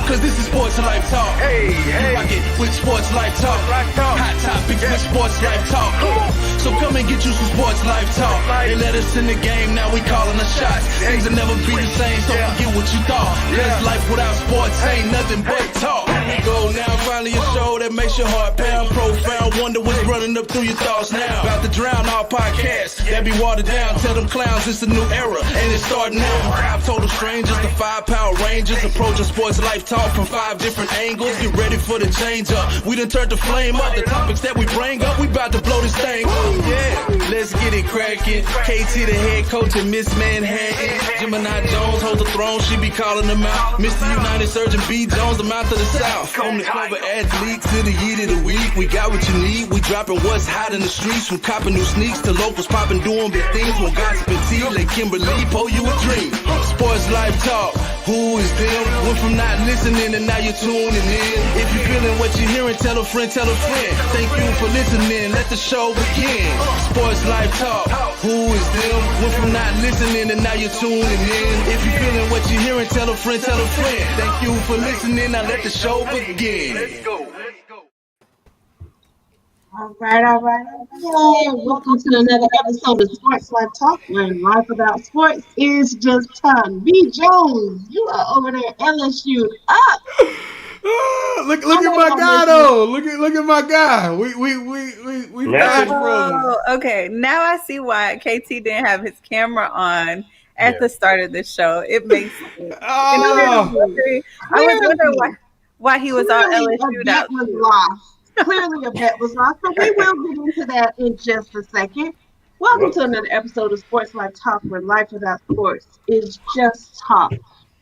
cause this is Sports Life Talk. Hey, rock it with Sports Life Talk. Hot topics with Sports Life Talk. So come and get you some Sports Life Talk. They let us in the game, now we calling the shots. Things will never be the same, so forget what you thought. Cause life without sports ain't nothing but talk. Go now, finally a show that makes your heart pound. Profound, wonder what's running up through your thoughts now. About to drown all podcasts that be watered down. Tell them clowns it's a new era, and it's starting now. 5 total strangers, the 5 Power Rangers, approaching Sports Life Talk from 5 different angles. Get ready for the change up. We done turned the flame up. The topics that we bring up, we about to blow this thing up. Yeah, let's get it cracking. KT the head coach and Miss Manhattan. Gemini Jones holds the throne, she be calling them out. Mr. United Surgeon B. Jones, the mouth of the South. From the cover athletes to the yeet of the week, we got what you need. We dropping what's hot in the streets, from copping new sneaks to locals popping, doing big things. When gossip and tea, like Kimberly, pour you a dream. Sports Life Talk, who is them? Went from not listening and now you're tuning in. If you're feeling what you're hearing, tell a friend, tell a friend. Thank you for listening, let the show begin. Sports Life Talk, who is them? Went from not listening and now you're tuning in. If you're feeling what you're hearing, tell a friend, tell a friend. Thank you for listening, now let the show begin. Let's go. All right. Welcome to another episode of Sports Life Talk, where life without sports is just fun. B. Jones, you are over there, LSU up. Look at my guy though. Look at my guy. We bad brothers. Okay. Now I see why KT didn't have his camera on at the start of the show. It makes sense. I was wondering why he was on LSU. That was lost. Clearly a bet was lost, but we will get into that in just a second. Welcome to another episode of Sports Life Talk, where life without sports is just talk.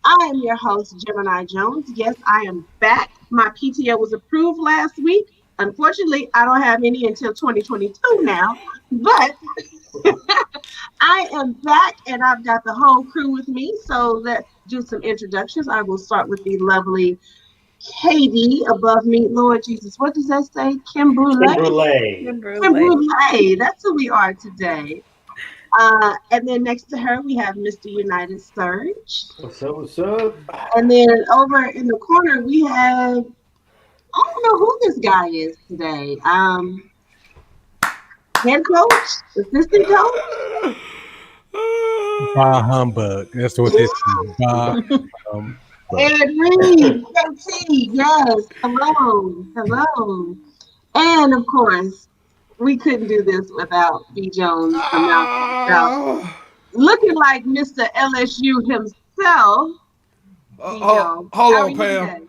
I am your host, Gemini Jones. Yes, I am back. My PTO was approved last week. Unfortunately, I don't have any until 2022 now, but I am back and I've got the whole crew with me. So let's do some introductions. I will start with the lovely Katie above me. Lord Jesus, what does that say? Kim Brûlée. Kim Brûlée. That's who we are today. And then next to her, we have Mr. United Surge. What's up? And then over in the corner, we have, I don't know who this guy is today. Head coach? Assistant coach? Humbug. That's what this is. Ed Reed, KT, yes, hello. And of course, we couldn't do this without B. Jones looking like Mr. LSU himself. Hold on, Pam.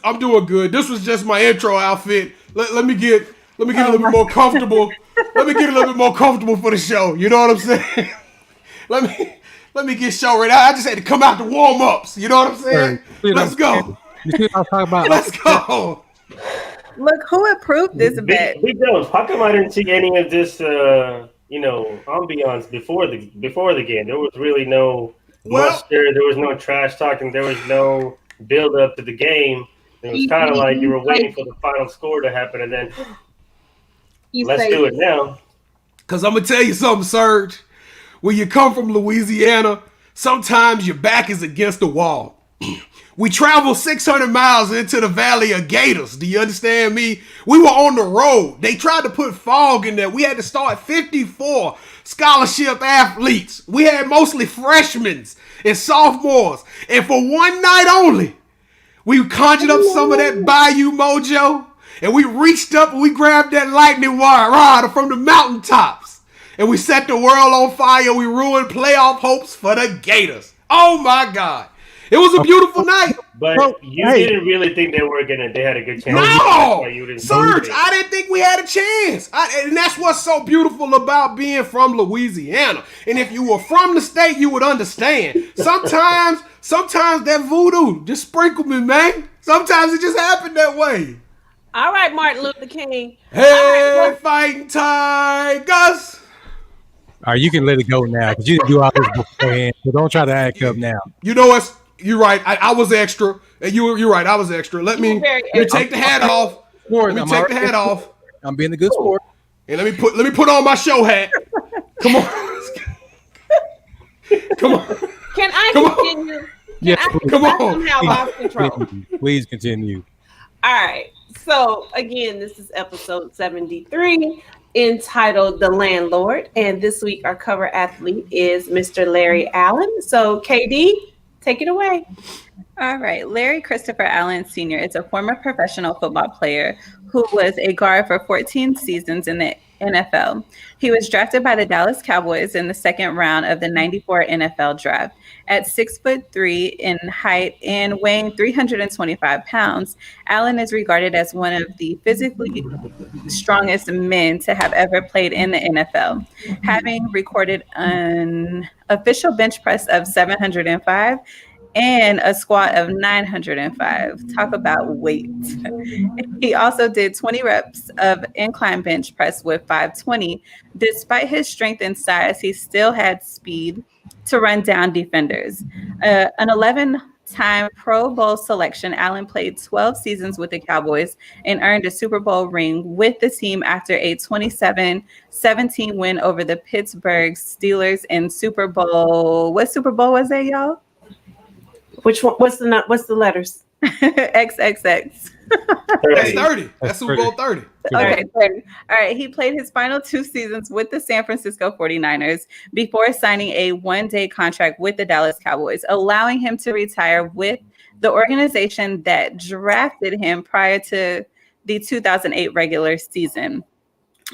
I'm doing good. This was just my intro outfit. Let me get a little bit more comfortable. Let me get a little bit more comfortable for the show. You know what I'm saying? Let me get show ready. I just had to come out to warm ups. You know what I'm saying? Let's go. You see what I'm talking about? Let's go. Look, who approved this bet? Big Jones, how come I didn't see any of this, ambiance before the game? There was really no muster. There was no trash talking. There was no build up to the game. It was kind of like you were waiting for the final score to happen, and then let's do it now. Because I'm going to tell you something, Serge. When you come from Louisiana, sometimes your back is against the wall. We traveled 600 miles into the Valley of Gators. Do you understand me? We were on the road. They tried to put fog in there. We had to start 54 scholarship athletes. We had mostly freshmen and sophomores. And for one night only, we conjured up some of that Bayou mojo. And we reached up and we grabbed that lightning rod from the mountaintops. And we set the world on fire. We ruined playoff hopes for the Gators. Oh, my God. It was a beautiful night. But you didn't really think they had a good chance. No! Serge, I didn't think we had a chance. And that's what's so beautiful about being from Louisiana. And if you were from the state, you would understand. Sometimes that voodoo just sprinkled me, man. Sometimes it just happened that way. All right, Martin Luther King. Hey, Fighting Tigers. All right, you can let it go now because you didn't do all this beforehand. So don't try to act up now. You know what? You're right. I was extra. And you're right. I was extra. Let me take the hat off. Let me take the hat off. I'm being a good sport. And let me put on my show hat. Come on. Come on. Can I continue? Yes, Come I on. somehow lost control. Please continue. All right. So again, this is episode 73 entitled The Landlord. And this week our cover athlete is Mr. Larry Allen. So KD, take it away. All right. Larry Christopher Allen Sr. is a former professional football player who was a guard for 14 seasons in the NFL. He was drafted by the Dallas Cowboys in the second round of the 94 NFL draft. At 6'3" in height and weighing 325 pounds, Allen is regarded as one of the physically strongest men to have ever played in the NFL, having recorded an official bench press of 705 and a squat of 905. Talk about weight. He also did 20 reps of incline bench press with 520. Despite his strength and size, he still had speed to run down defenders. An 11-time Pro Bowl selection, Allen played 12 seasons with the Cowboys and earned a Super Bowl ring with the team after a 27-17 win over the Pittsburgh Steelers in Super Bowl. What Super Bowl was that, y'all? Which one? What's the letters? XXX. That's 30. That's Super Bowl 30. Okay, 30. All right. He played his final 2 seasons with the San Francisco 49ers before signing a one-day contract with the Dallas Cowboys, allowing him to retire with the organization that drafted him prior to the 2008 regular season.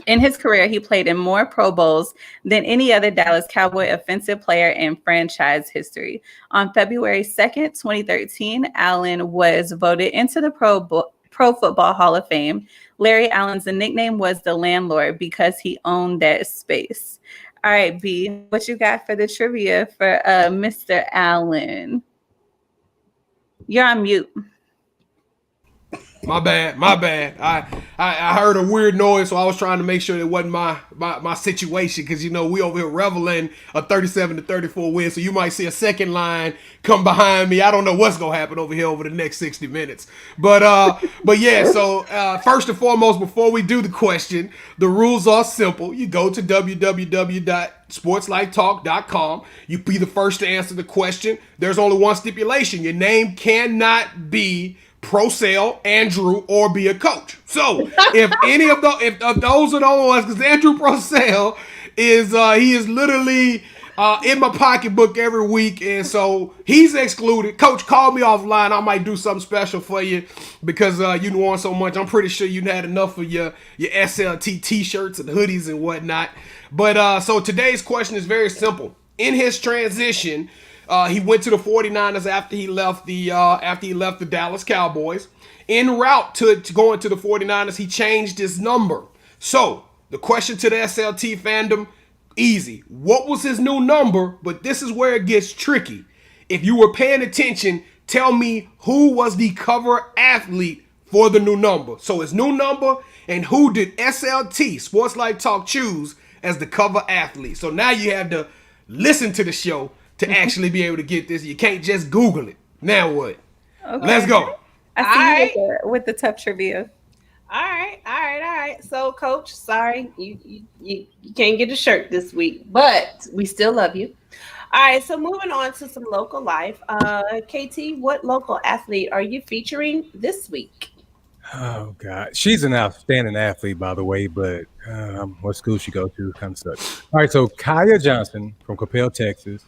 In his career, he played in more Pro Bowls than any other Dallas Cowboy offensive player in franchise history. On February 2nd, 2013, Allen was voted into the Pro Football Hall of Fame. Larry Allen's nickname was the Landlord because he owned that space. All right, B, what you got for the trivia for Mr. Allen? You're on mute. My bad. I heard a weird noise, so I was trying to make sure it wasn't my situation, because we over here reveling a 37-34 win, so you might see a second line come behind me. I don't know what's gonna happen over here over the next 60 minutes. But yeah, so first and foremost, before we do the question, the rules are simple. You go to www.sportslifetalk.com. You be the first to answer the question. There's only one stipulation. Your name cannot be Pro Sale, Andrew, or be a coach. So if any of those, if those are the only ones, because Andrew Pro Sale is he is literally in my pocketbook every week, and so he's excluded. Coach, call me offline. I might do something special for you because you won so much. I'm pretty sure you had enough of your SLT t-shirts and hoodies and whatnot. But so today's question is very simple. In his transition, he went to the 49ers after he left the Dallas Cowboys. En route to going to the 49ers, he changed his number. So the question to the SLT fandom, easy. What was his new number? But this is where it gets tricky. If you were paying attention, tell me who was the cover athlete for the new number. So his new number, and who did SLT, Sports Life Talk, choose as the cover athlete. So now you have to listen to the show to actually be able to get this. You can't just Google it. Now what? Okay. Let's go. I see you with the tough trivia. All right. So, Coach, sorry, you can't get a shirt this week, but we still love you. All right, so moving on to some local life. KT, what local athlete are you featuring this week? Oh, God. She's an outstanding athlete, by the way, but what school she go to kind of sucks. All right, so Kiya Johnson from Coppell, Texas.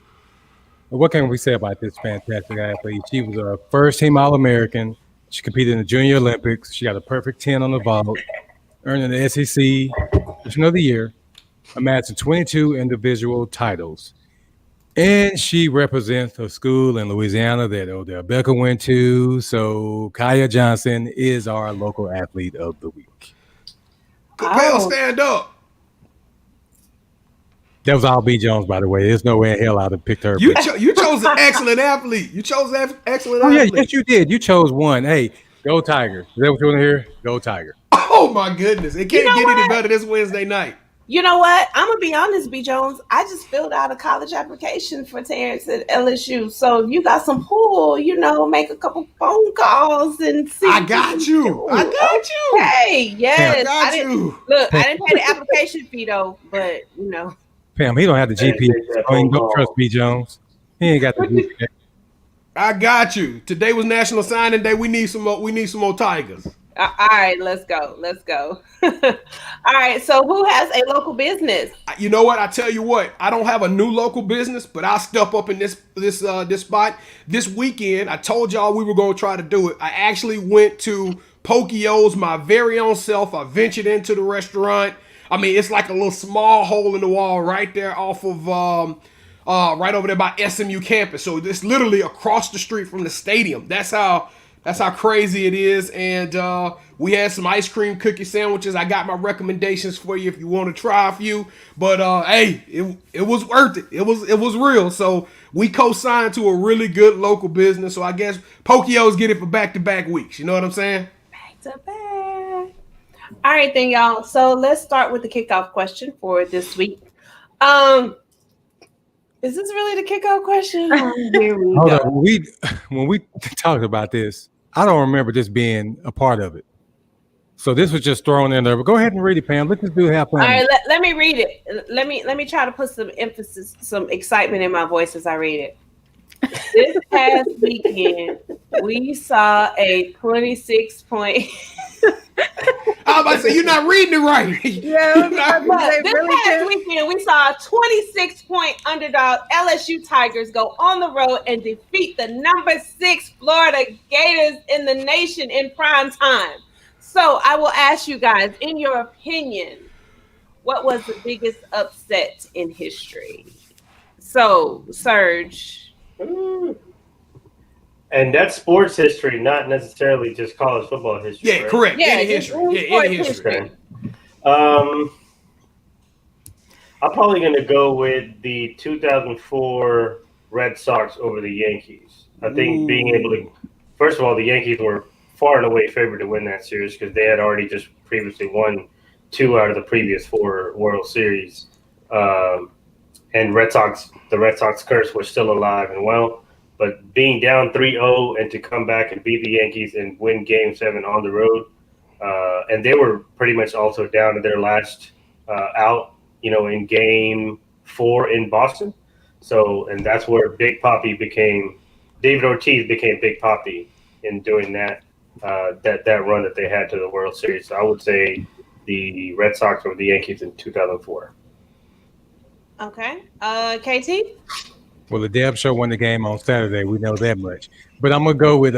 What can we say about this fantastic athlete? She was a first-team All-American. She competed in the Junior Olympics. She got a perfect 10 on the vault, earning the SEC Person of the Year, amassing 22 individual titles. And she represents a school in Louisiana that Odell Beckham went to. So Kiya Johnson is our local athlete of the week. Coppell, stand up. That was all B. Jones, by the way. There's no way in hell I'd have picked her. You chose an excellent athlete. You chose an excellent athlete. Yes, you did. You chose one. Hey, go Tigers. Is that what you want to hear? Go Tiger. Oh, my goodness. It can't get any better this Wednesday night. You know what? I'm going to be honest, B. Jones. I just filled out a college application for Terrence at LSU. So if you got some pull, make a couple phone calls and see. I got you. Hey, yes. I got you. Look, I didn't pay the application fee, though, but, Pam, he don't have the GPS. Don't trust B. Jones. He ain't got the GPS. I got you. Today was National Signing Day. We need some more. We need some more Tigers. All right, let's go. Let's go. All right, so who has a local business? You know what? I tell you what. I don't have a new local business, but I'll step up in this spot this weekend. I told y'all we were going to try to do it. I actually went to Pokey's, my very own self. I ventured into the restaurant. I mean, it's like a little small hole in the wall right there off of right over there by SMU campus. So it's literally across the street from the stadium. That's how crazy it is. And we had some ice cream cookie sandwiches. I got my recommendations for you if you want to try a few. But hey, it was worth it. It was real. So we co-signed to a really good local business. So I guess Pokey's get it for back-to-back weeks. You know what I'm saying? Back to back. All right, then, y'all. So let's start with the kickoff question for this week. Is this really the kickoff question? Here we Hold go. on. When we talked about this, I don't remember this being a part of it. So this was just thrown in there. But go ahead and read it, Pam. Let's just do half. All right, let me read it. Let me try to put some emphasis, some excitement in my voice as I read it. This past weekend, we saw a 26 point. I was about to say, you're not reading it right. Yeah, This past weekend, we saw a 26-point underdog LSU Tigers go on the road and defeat the number 6 Florida Gators in the nation in prime time. So I will ask you guys, in your opinion, what was the biggest upset in history? So, Serge. And that's sports history, not necessarily just college football history. Yeah, right? correct. Yeah, Any just history. Yeah, sports any history. history. Okay. I'm probably going to go with the 2004 Red Sox over the Yankees. I think being able to, first of all, the Yankees were far and away favored to win that series because they had already just previously won 2 out of the previous 4 World Series. And the Red Sox curse was still alive and well. But being down 3-0 and to come back and beat the Yankees and win Game 7 on the road, and they were pretty much also down to their last out, in Game 4 in Boston. So, and that's where David Ortiz became Big Papi in doing that run that they had to the World Series. So I would say the Red Sox over the Yankees in 2004. Okay. KT? Well, the Deb Show won the game on Saturday. We know that much. But I'm going to go with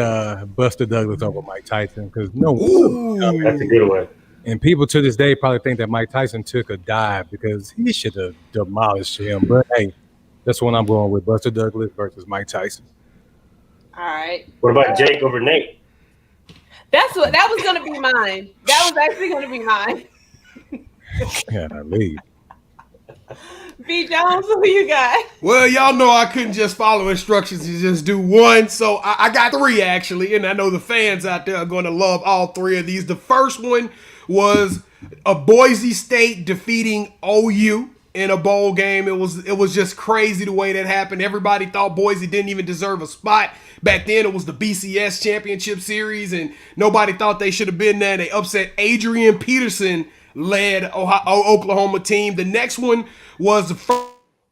Buster Douglas over Mike Tyson because That's a good one. And people to this day probably think that Mike Tyson took a dive because he should have demolished him. But, hey, that's what I'm going with, Buster Douglas versus Mike Tyson. All right. What about Jake over Nate? That was going to be mine. That was actually going to be mine. Yeah, I leave. B. Jones, who you got? Well, y'all know I couldn't just follow instructions and just do one. So I got 3, actually. And I know the fans out there are going to love all 3 of these. The first one was a Boise State defeating OU in a bowl game. It was just crazy the way that happened. Everybody thought Boise didn't even deserve a spot. Back then, it was the BCS Championship Series, and nobody thought they should have been there. They upset Adrian Peterson led Oklahoma team. The next one was the first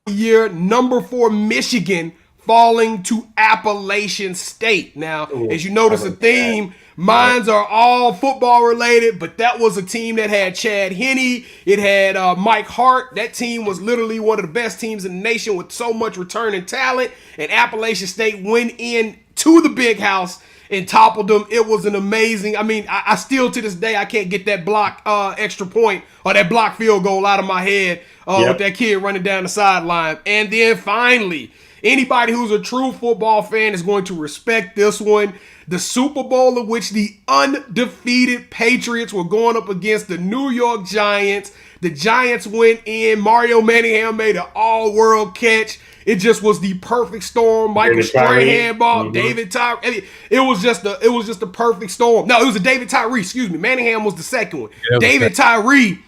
year number 4 Michigan falling to Appalachian State. Now, as you notice a theme, mines are all football related, but that was a team that had Chad Henne. It had Mike Hart. That team was literally one of the best teams in the nation with so much returning talent. And Appalachian State went in to the big house and toppled them. It was an amazing, I still to this day, I can't get that block extra point or that block field goal out of my head with that kid running down the sideline. And then finally, anybody who's a true football fan is going to respect this one. The Super Bowl in which the undefeated Patriots were going up against the New York Giants. The Giants went in. Mario Manningham made an all-world catch. It just was the perfect storm. Michael Strahan ball, David Tyree. It was just a perfect storm. No, it was a David Tyree. Excuse me. Manningham was the second one. David Tyree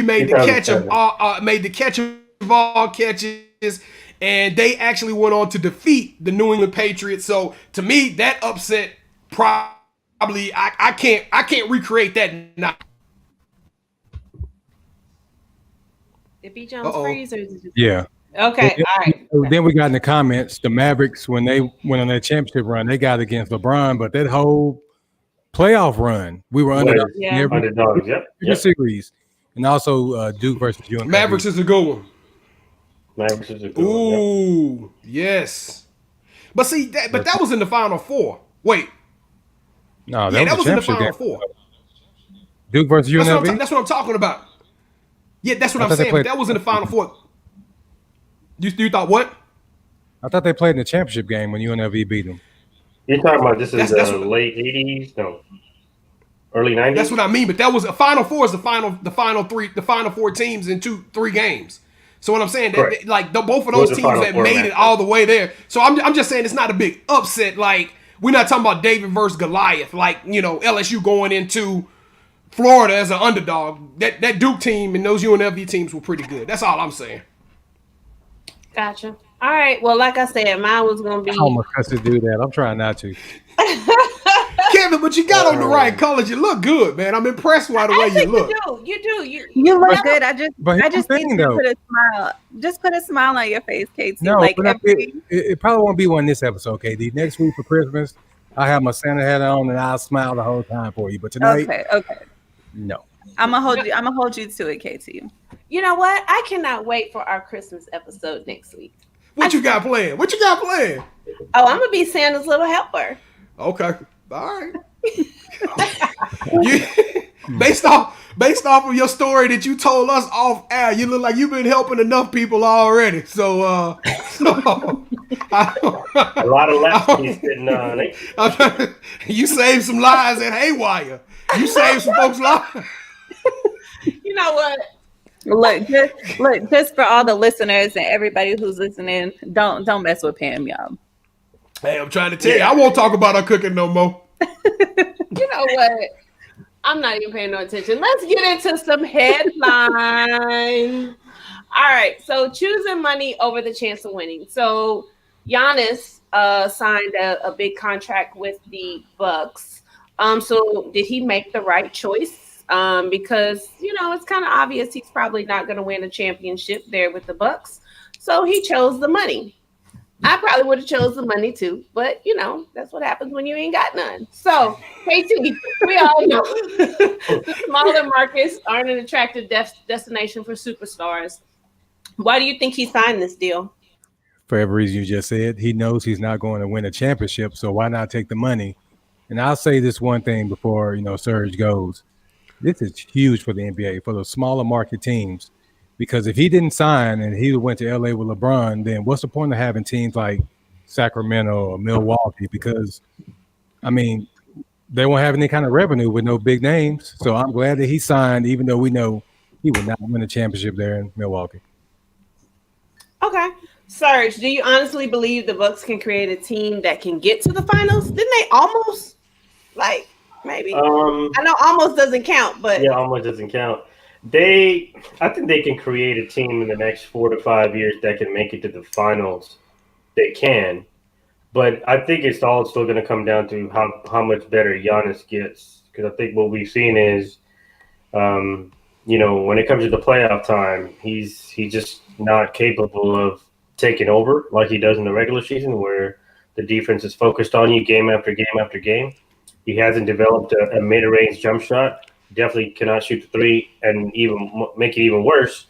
made the catch of all catches, and they actually went on to defeat the New England Patriots. So to me, that upset probably I can't recreate that now. Did B. Jones freeze or is it just... Yeah. Okay, all right. Then we got in the comments the Mavericks when they went on their championship run, they got against LeBron, but that whole playoff run, we were underdogs in Yeah. Underdogs. Yep. every series, and also Duke versus UNLV. Mavericks is a good one. Mavericks is a good one. Ooh, yes. But see, that was in the Final Four. Wait, No, yeah, that that was in the championship Final game. Four. Duke versus UNLV. That's what I'm talking about. Yeah, that's what I I'm thought they saying. But played- that was in the Final Four. You thought what? I thought they played in the championship game when UNLV beat them. You're talking about this is That's the what- late 80s? No. Early 90s? That's what I mean. But that was a Final Four is the final four teams in 3 games. So what I'm saying, Correct. like both of Those those are teams Final that Four made it matchups. all the way there. So I'm just saying it's not a big upset. Like we're not talking about David versus Goliath. Like LSU going into Florida as an underdog. That Duke team and those UNLV teams were pretty good. That's all I'm saying. Gotcha. All right. Well, like I said, mine was gonna be. I almost has to do that. I'm trying not to. Kevin, but you got on the right colors. You look good, man. I'm impressed by the way I you think look. you do. You look good. I just But here's the need thing, you to though. put a smile. Just put a smile on your face, KT. No, like but every it probably won't be one this episode, KD. Next week for Christmas, I have my Santa hat on and I'll smile the whole time for you. But tonight, Okay. no. I'm gonna hold you to it, KT. You know what? I cannot wait for our Christmas episode next week. What you got planned? Oh, I'm gonna be Santa's little helper. Okay. All right. Based off of your story that you told us off air, you look like you've been helping enough people already. So A lot of laps he's sitting on. you saved some lives at Haywire. You saved some folks' lives. You know what? Look, just for all the listeners and everybody who's listening, don't mess with Pam, y'all. Hey, I'm trying to tell you, I won't talk about her cooking no more. You know what? I'm not even paying no attention. Let's get into some headlines. All right. So choosing money over the chance of winning. So Giannis signed a big contract with the Bucks. So did he make the right choice? Because it's kind of obvious he's probably not going to win a championship there with the Bucks. So he chose the money. I probably would have chose the money too, but that's what happens when you ain't got none. So, KT, we all know the smaller markets aren't an attractive destination for superstars. Why do you think he signed this deal? For every reason you just said, he knows he's not going to win a championship, so why not take the money? And I'll say this one thing before Serge goes. This is huge for the NBA, for the smaller market teams. Because if he didn't sign and he went to LA with LeBron, then what's the point of having teams like Sacramento or Milwaukee? Because, they won't have any kind of revenue with no big names. So I'm glad that he signed, even though we know he would not win a championship there in Milwaukee. Okay. Serge, do you honestly believe the Bucks can create a team that can get to the finals? Didn't they almost, maybe? I know almost doesn't count, but. Yeah, almost doesn't count. I think they can create a team in the next 4 to 5 years that can make it to the finals. They can, but I think it's all still going to come down to how much better Giannis gets. Because I think what we've seen is, when it comes to the playoff time, he's just not capable of taking over like he does in the regular season, where the defense is focused on you game after game after game. He hasn't developed a mid-range jump shot. Definitely cannot shoot the three, and even make it even worse,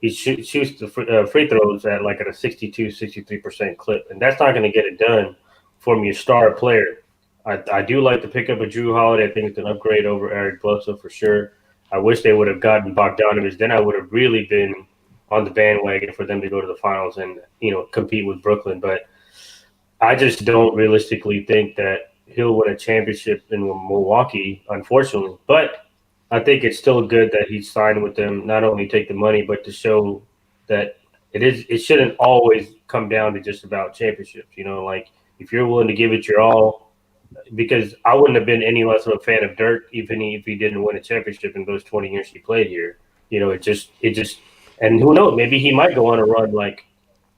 he shoots the free throws at a 62, 63% clip, and that's not going to get it done from your star player. I do like the pickup of Drew Holiday. I think it's an upgrade over Eric Bledsoe for sure. I wish they would have gotten Bogdanovich. Then I would have really been on the bandwagon for them to go to the finals and compete with Brooklyn. But I just don't realistically think that he'll win a championship in Milwaukee, unfortunately. But I think it's still good that he signed with them, not only take the money, but to show that it shouldn't always come down to just about championships. If you're willing to give it your all, because I wouldn't have been any less of a fan of Dirk even if he didn't win a championship in those 20 years he played here. It just and who knows, maybe he might go on a run like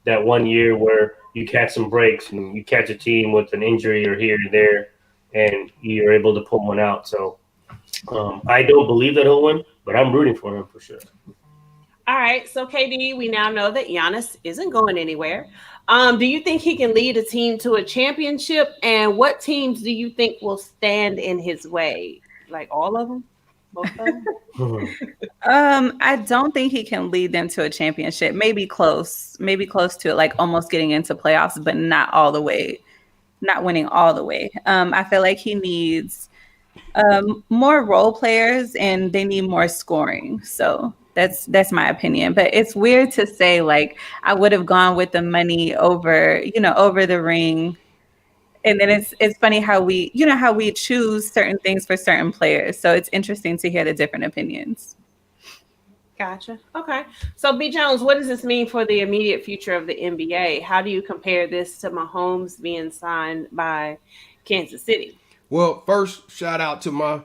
that one year where you catch some breaks and you catch a team with an injury or here or there and you're able to pull one out. So I don't believe that he'll win, but I'm rooting for him for sure. All right, so KD, we now know that Giannis isn't going anywhere. Do you think he can lead a team to a championship? And what teams do you think will stand in his way? Like all of them? Both of them? I don't think he can lead them to a championship. Maybe close to it, like almost getting into playoffs, but not all the way, not winning all the way. I feel like he needs more role players and they need more scoring. So that's my opinion. But it's weird to say like I would have gone with the money over, over the ring. And then it's funny how we choose certain things for certain players. So it's interesting to hear the different opinions. Gotcha. Okay. So, B. Jones, what does this mean for the immediate future of the NBA? How do you compare this to Mahomes being signed by Kansas City? Well, first, shout out to my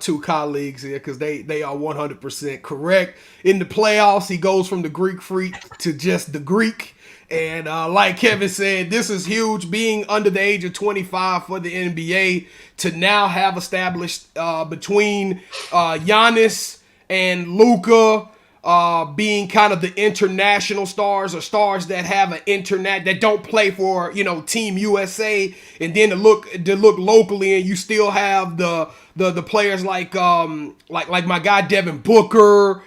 two colleagues here because they are 100% correct. In the playoffs, he goes from the Greek freak to just the Greek. And like Kevin said, this is huge. Being under the age of 25 for the NBA to now have established between Giannis and Luka being kind of the international stars or stars that have an internet that don't play for Team USA, and then to look locally, and you still have the players like my guy Devin Booker.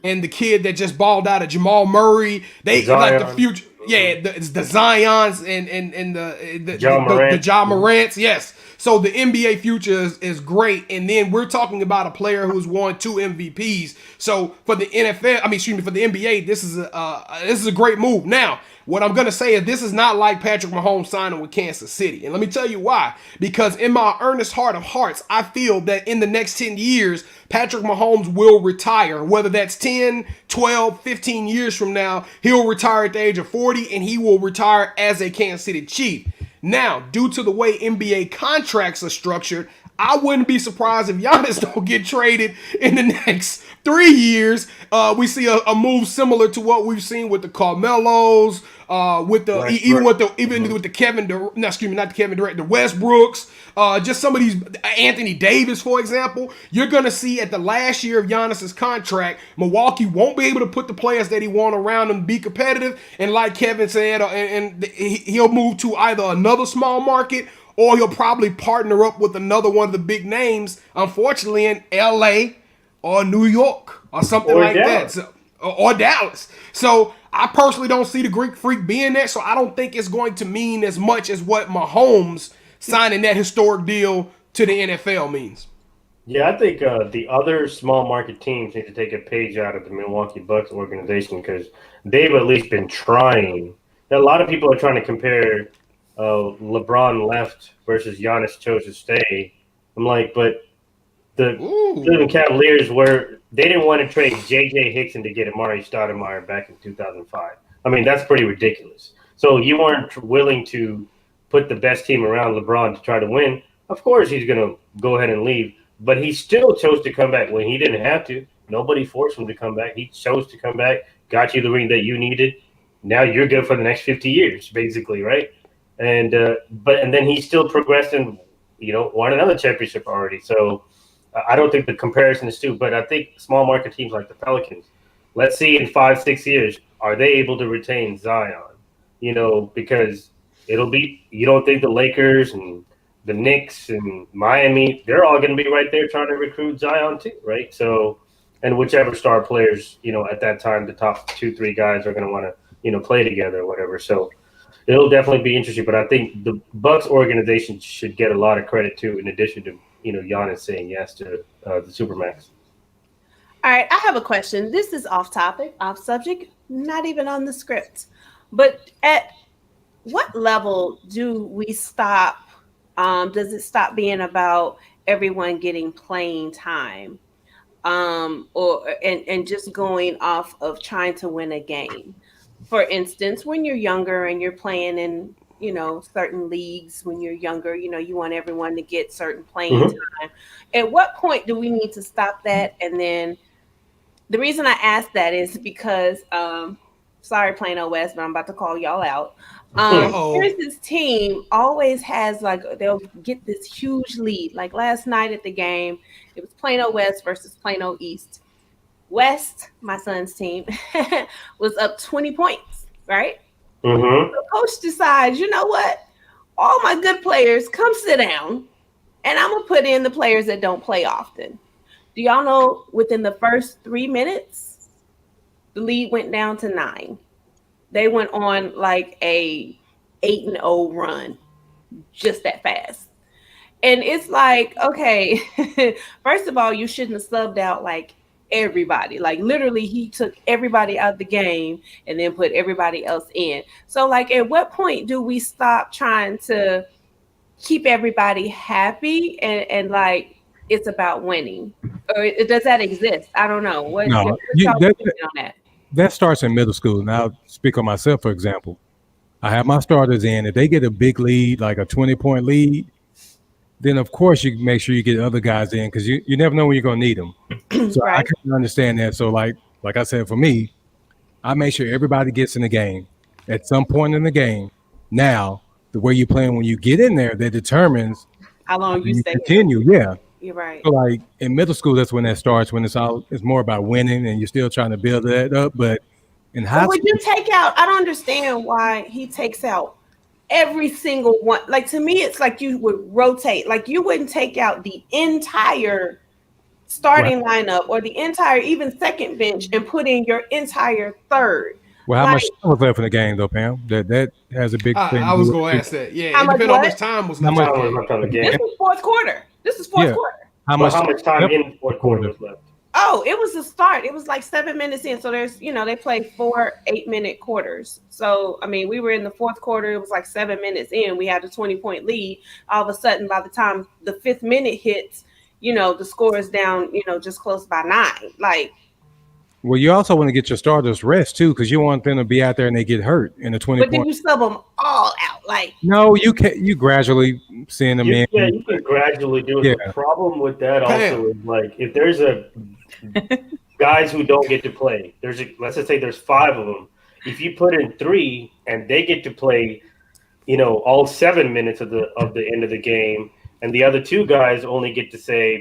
And the kid that just balled out of Jamal Murray, they Zion. like the future. Yeah, it's the Zions and the Ja Morant. Morants. Yes. So the NBA future is great, and then we're talking about a player who's won 2 MVPs. So for the for the NBA, this is a great move. Now, what I'm gonna say is this is not like Patrick Mahomes signing with Kansas City, and let me tell you why. Because in my earnest heart of hearts, I feel that in the next 10 years, Patrick Mahomes will retire. Whether that's 10, 12, 15 years from now, he'll retire at the age of 40, and he will retire as a Kansas City Chief. Now, due to the way NBA contracts are structured, I wouldn't be surprised if Giannis don't get traded in the next 3 years. We see a move similar to what we've seen with the Carmelos, with the with the Kevin Durant, not the Kevin Durant, the Westbrooks, just some of these, Anthony Davis, for example. You're gonna see at the last year of Giannis's contract, Milwaukee won't be able to put the players that he want around him to be competitive, and like Kevin said, he'll move to either another small market or he'll probably partner up with another one of the big names, unfortunately, in LA or New York or something like Dallas. That. Or Dallas. So I personally don't see the Greek freak being there, so I don't think it's going to mean as much as what Mahomes signing that historic deal to the NFL means. Yeah, I think the other small market teams need to take a page out of the Milwaukee Bucks organization because they've at least been trying. A lot of people are trying to compare LeBron left versus Giannis chose to stay. I'm like, but the Cleveland Cavaliers they didn't want to trade J.J. Hickson to get Amari Stoudemire back in 2005. I mean, that's pretty ridiculous. So you weren't willing to put the best team around LeBron to try to win. Of course he's going to go ahead and leave, but he still chose to come back when he didn't have to. Nobody forced him to come back. He chose to come back, got you the ring that you needed. Now you're good for the next 50 years, basically, right? And then he still progressed and won another championship already. So I don't think the comparison is too. But I think small market teams like the Pelicans, let's see in 5-6 years, are they able to retain Zion? Because it'll be. You don't think the Lakers and the Knicks and Miami, they're all going to be right there trying to recruit Zion too, right? So, and whichever star players at that time, the top 2-3 guys are going to want to play together or whatever. So. It'll definitely be interesting, but I think the Bucks organization should get a lot of credit too, in addition to Giannis saying yes to the Supermax. All right, I have a question. This is off topic, off subject, not even on the script. But at what level do we stop? Does it stop being about everyone getting playing time, and just going off of trying to win a game? For instance, when you're younger and you're playing in, certain leagues, when you're younger, you want everyone to get certain playing time. At what point do we need to stop that? And then the reason I ask that is because, sorry, Plano West, but I'm about to call y'all out. Here's this team always has they'll get this huge lead. Like last night at the game, it was Plano West versus Plano East. West, my son's team, was up 20 points, right? Mm-hmm. The coach decides, you know what? All my good players, come sit down, and I'm going to put in the players that don't play often. Do y'all know within the first 3 minutes, the lead went down to 9. They went on like a 8-0 run just that fast. And it's like, okay, first of all, you shouldn't have subbed out like everybody. Like literally he took everybody out of the game and then put everybody else in. So like at what point do we stop trying to keep everybody happy and like it's about winning? Or does that exist? I don't know. What's y'all opinion on that? That starts in middle school. Now, I'll speak on myself, for example. I have my starters in. If they get a big lead, like a 20-point lead, then of course you make sure you get other guys in because you never know when you're going to need them. So right. I can understand that. So like I said, for me, I make sure everybody gets in the game at some point in the game. Now, the way you're playing when you get in there, that determines how long you stay. Continue, yeah. You're right. So like in middle school, that's when that starts. When it's more about winning, and you're still trying to build that up. But in high school, would you take out? I don't understand why he takes out every single one. Like to me, it's like you would rotate. Like you wouldn't take out the entire starting lineup or the entire even second bench and put in your entire third. Well, how much time was left in the game, though, Pam? That has a big thing. I was going to ask that. Yeah, it depends on how much time was left in the game. This is fourth quarter. quarter. How much time in the fourth quarter was left? Oh, it was the start. It was like 7 minutes in. So there's, they play 4 8-minute quarters. So, I mean, we were in the fourth quarter. It was like 7 minutes in. We had a 20-point lead. All of a sudden, by the time the 5th minute hits, the score is down, just close by 9. Like, well, you also want to get your starters rest too, because you want them to be out there and they get hurt in the 20. But then you sub them all out, like. No, you can. You gradually send them in. Yeah, you can gradually do it. Yeah. The problem with that also is like if there's guys who don't get to play. Let's just say there's 5 of them. If you put in 3 and they get to play, all 7 minutes of the end of the game, and the other 2 guys only get to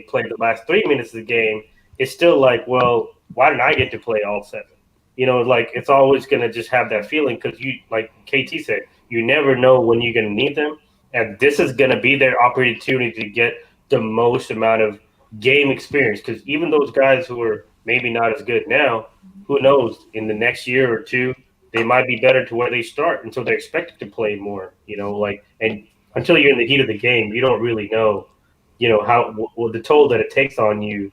play the last 3 minutes of the game, it's still like, well, why didn't I get to play all 7? Like it's always going to just have that feeling because you, like KT said, you never know when you're going to need them. And this is going to be their opportunity to get the most amount of game experience because even those guys who are maybe not as good now, who knows, in the next year or 2, they might be better to where they start until they're expected to play more, and until you're in the heat of the game, you don't really know, how the toll that it takes on you.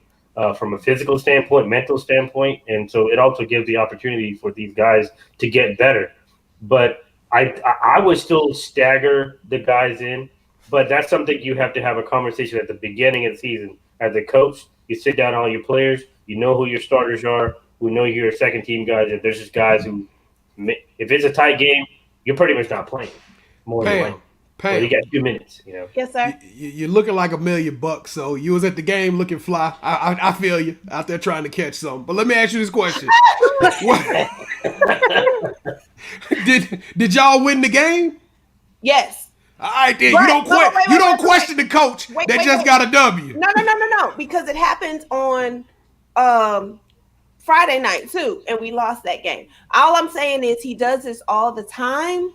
From a physical standpoint, mental standpoint, and so it also gives the opportunity for these guys to get better. But I would still stagger the guys in, but that's something you have to have a conversation at the beginning of the season. As a coach, you sit down all your players, you know who your starters are, who know your second team guys. If there's just guys who, if it's a tight game, you're pretty much not playing. More than likely. Well, you got 2 minutes, Yes, sir. You're looking like $1 million, so you was at the game looking fly. I feel you out there trying to catch something. But let me ask you this question: Did y'all win the game? Yes. All right, then you don't question the coach that just got a W. No, because it happened on Friday night too, and we lost that game. All I'm saying is he does this all the time.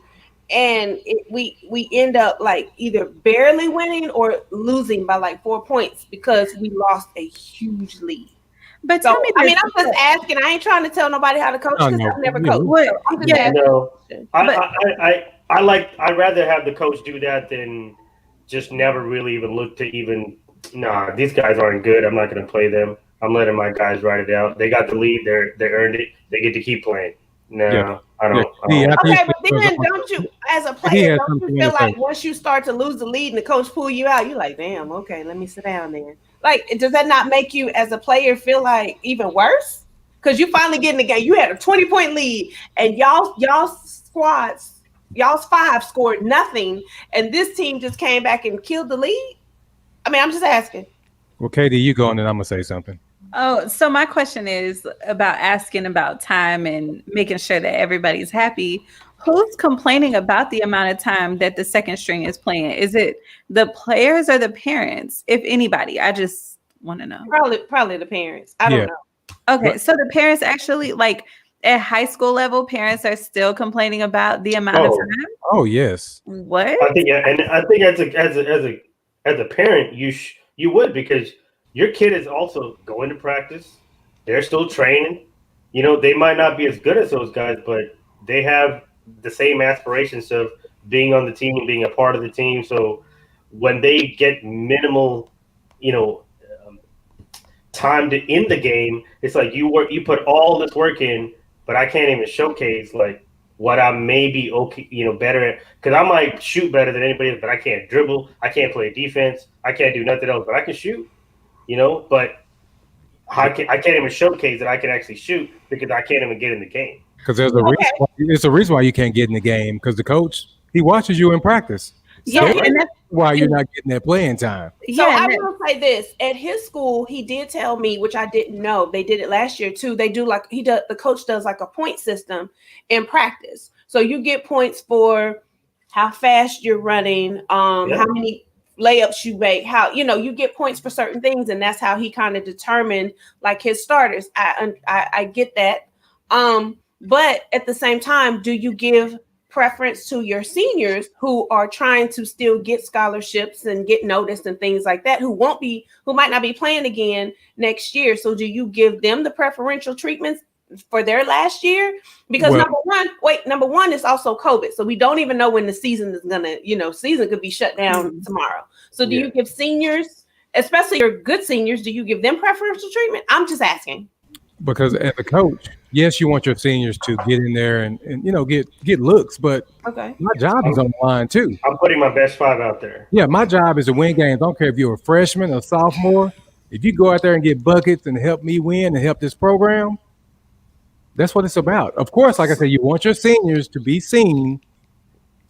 And we end up like either barely winning or losing by like 4 points because we lost a huge lead. But tell me, I'm just asking. I ain't trying to tell nobody how to coach because I've never coached. I'd rather have the coach do that than just never really even look to these guys aren't good. I'm not going to play them. I'm letting my guys ride it out. They got the lead. They earned it. They get to keep playing. No, yeah. I don't. Okay, but then don't you, as a player, don't you feel like once you start to lose the lead and the coach pull you out, you're like, damn, okay, let me sit down there. Like, does that not make you as a player feel like even worse? Because you finally get in the game. You had a 20-point lead, and y'all's 5 scored nothing, and this team just came back and killed the lead. I mean, I'm just asking. Well, Katie, you go, and then I'm gonna say something. Oh, so my question is about asking about time and making sure that everybody's happy. Who's complaining about the amount of time that the second string is playing? Is it the players or the parents? If anybody, I just want to know. Probably the parents. I don't know. Okay, But- so the parents actually like at high school level, parents are still complaining about the amount of time. Oh yes. What? I think, and I think as a parent, you would, because your kid is also going to practice. They're still training. You know, they might not be as good as those guys, but they have the same aspirations of being on the team and being a part of the team. So when they get minimal, you know, time to in the game, it's like you put all this work in, but I can't even showcase like what I may be okay, better at, because I might shoot better than anybody else, but I can't dribble, I can't play defense, I can't do nothing else, but I can shoot, but I can't even showcase that I can actually shoot because I can't even get in the game. Because there's a reason why you can't get in the game, because the coach, he watches you in practice. Yeah, So and that's why you're not getting that playing time. So yeah, I and that- will say this: at his school, he did tell me, which I didn't know. They did it last year too. They do the coach does like a point system in practice. So you get points for how fast you're running, how many layups you make, how you get points for certain things, and that's how he kind of determined like his starters. I get that, but at the same time, do you give preference to your seniors who are trying to still get scholarships and get noticed and things like that, who might not be playing again next year? So do you give them the preferential treatments for their last year? Because number one is also COVID. So we don't even know when the season is gonna, season could be shut down tomorrow. So do you give seniors, especially your good seniors, do you give them preferential treatment? I'm just asking. Because as a coach, yes, you want your seniors to get in there and get looks, but my job is on the line too. I'm putting my best five out there. Yeah, my job is to win games. I don't care if you're a freshman or sophomore. If you go out there and get buckets and help me win and help this program, that's what it's about. Of course, like I said, you want your seniors to be seen,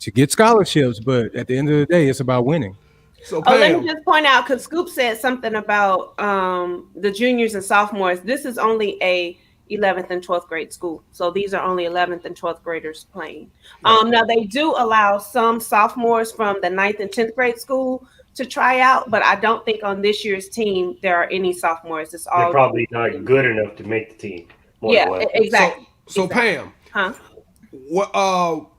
to get scholarships, but at the end of the day, it's about winning. So Pam, let me just point out, because Scoop said something about the juniors and sophomores. This is only a 11th and 12th grade school. So these are only 11th and 12th graders playing. Now, they do allow some sophomores from the 9th and 10th grade school to try out, but I don't think on this year's team there are any sophomores. It's all They're probably not good enough to make the team. Exactly. So Pam, what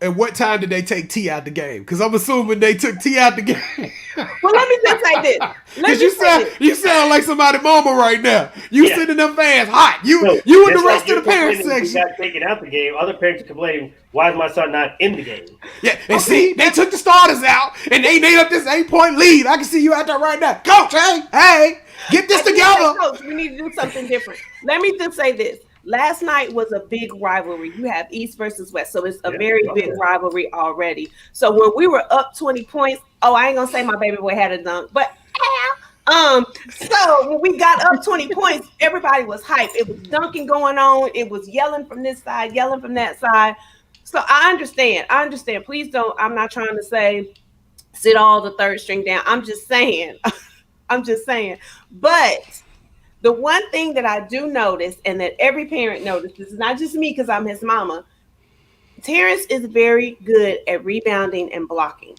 at what time did they take T out the game? Because I'm assuming they took T out the game. Well, let me just say this. Because you sound like somebody mama right now. You sending them fans hot. You and the rest of the parents section. Got taken out the game. Other parents are complaining, why is my son not in the game? Yeah, and see, they took the starters out and they made up this 8-point lead. I can see you out there right now. Coach, hey, get this together. Coach, we need to do something different. Let me just say this. Last night was a big rivalry. You have East versus West, so it's a very big rivalry already. So when we were up 20 points, I ain't gonna say my baby boy had a dunk, but so when we got up 20 points, everybody was hyped. It was dunking going on. It was yelling from this side, yelling from that side. So I understand. Please don't. I'm not trying to say sit all the third string down. I'm just saying. But the one thing that I do notice, and that every parent notices, not just me because I'm his mama, Terrence is very good at rebounding and blocking.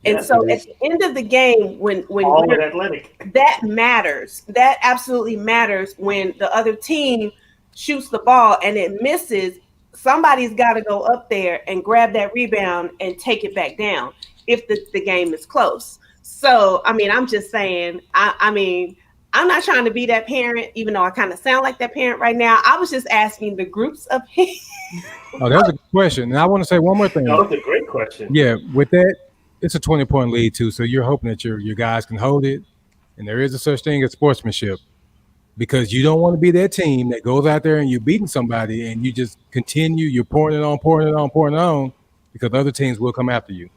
And so at the end of the game, when all athletic, that matters. That absolutely matters. When the other team shoots the ball and it misses, somebody's got to go up there and grab that rebound and take it back down if the game is close. So, I'm just saying, I'm not trying to be that parent, even though I kind of sound like that parent right now. I was just asking the groups of people. Oh, that was a good question. And I want to say one more thing. That was a great question. Yeah, with that, it's a 20-point lead too. So you're hoping that your guys can hold it. And there is a such thing as sportsmanship, because you don't want to be that team that goes out there and you're beating somebody and you just continue, you're pouring it on, because other teams will come after you.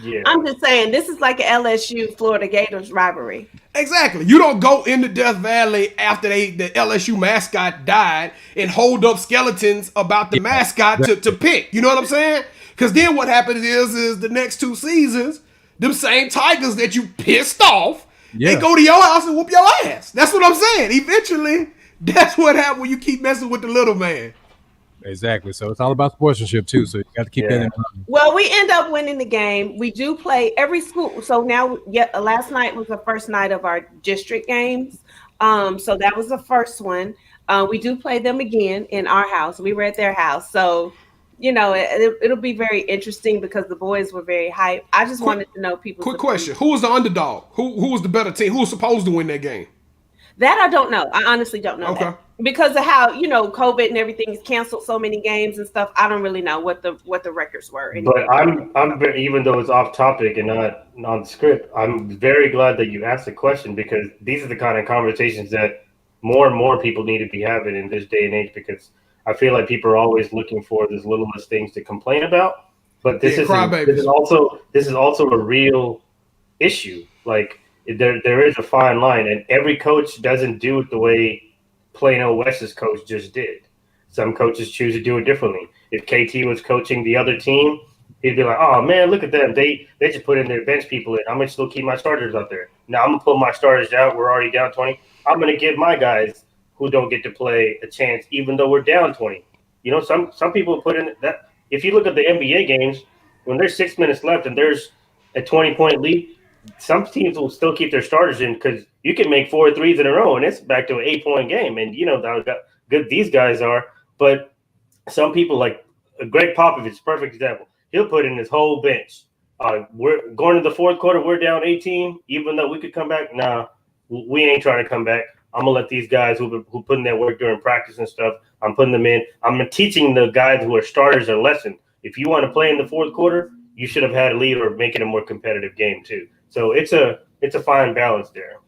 Yeah. I'm just saying, this is like an LSU Florida Gators rivalry. Exactly. You don't go into Death Valley after the LSU mascot died and hold up skeletons about the mascot to pick. You know what I'm saying? Because then what happens is the next 2 seasons, them same Tigers that you pissed off, they go to your house and whoop your ass. That's what I'm saying. Eventually, that's what happens when you keep messing with the little man. Exactly. So it's all about sportsmanship too. So you got to keep that in mind. Well, we end up winning the game. We do play every school. So now, last night was the first night of our district games. So that was the first one. We do play them again in our house. We were at their house. So, it'll be very interesting because the boys were very hyped. I just wanted to know people's Quick opinion. question: who was the underdog? Who was the better team? Who was supposed to win that game? That I don't know. I honestly don't know that. Because of how, COVID and everything is canceled so many games and stuff. I don't really know what the records were. But I'm very, even though it's off topic and not on script, I'm very glad that you asked the question because these are the kind of conversations that more and more people need to be having in this day and age because I feel like people are always looking for these littlest things to complain about. But this is also a real issue. Like there is a fine line, and every coach doesn't do it the way Plano West's coach just did. Some coaches choose to do it differently. If KT was coaching the other team, he'd be like, "Oh man, look at them! They just put in their bench people in. I'm gonna still keep my starters out there. Now I'm gonna pull my starters out. We're already down 20. I'm gonna give my guys who don't get to play a chance, even though we're down 20. Some people put in that. If you look at the NBA games, when there's 6 minutes left and there's a 20-point lead, some teams will still keep their starters in because you can make 4 threes in a row and it's back to an 8-point game. And how good these guys are. But some people, like Greg Popovich, perfect example. He'll put in his whole bench. We're going to the fourth quarter. We're down 18, even though we could come back. Nah, we ain't trying to come back. I'm gonna let these guys who put in their work during practice and stuff. I'm putting them in. I'm teaching the guys who are starters a lesson. If you want to play in the fourth quarter, you should have had a lead or make it a more competitive game too. So it's a fine balance there.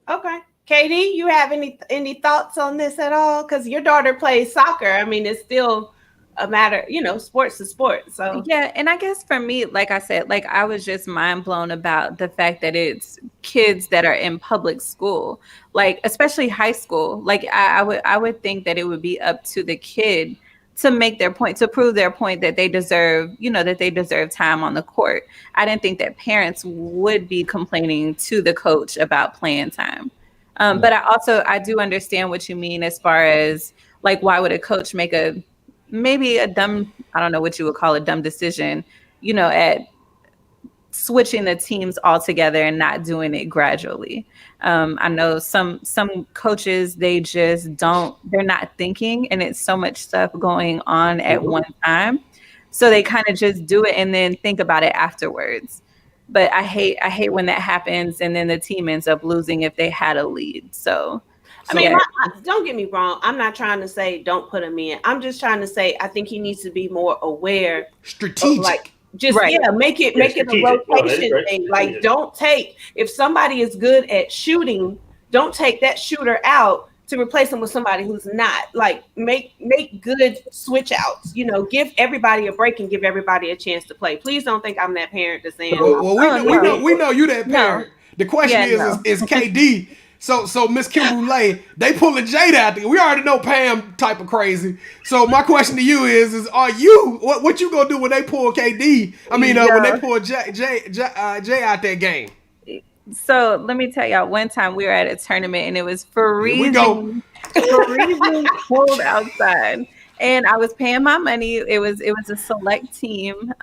Okay. Katie, you have any thoughts on this at all? Because your daughter plays soccer. I mean, it's still a matter, sports to sport. So yeah, and I guess for me, like I said, like I was just mind blown about the fact that it's kids that are in public school, like especially high school. Like I would think that it would be up to the kid to make their point, to prove their point that they deserve, that they deserve time on the court. I didn't think that parents would be complaining to the coach about playing time. But I do understand what you mean as far as like, why would a coach make maybe a dumb, I don't know what you would call a dumb decision, at switching the teams altogether and not doing it gradually. I know some coaches, they're not thinking, and it's so much stuff going on at one time. So they kind of just do it and then think about it afterwards. But I hate when that happens and then the team ends up losing if they had a lead. So I mean, don't get me wrong. I'm not trying to say don't put him in. I'm just trying to say I think he needs to be more aware, strategic. Make it a rotation thing. Like, don't take, if somebody is good at shooting, don't take that shooter out to replace him with somebody who's not. Like, make good switch outs. Give everybody a break and give everybody a chance to play. Please don't think I'm that parent that's saying. We know you that parent. No. The question is KD. So Miss Kim Boulay, they pulling Jada out there. We already know Pam type of crazy. So my question to you is are you what you gonna do when they pull KD? I mean, when they pull Jay out that game? So let me tell y'all, one time we were at a tournament and it was freezing cold outside, and I was paying my money. It was a select team.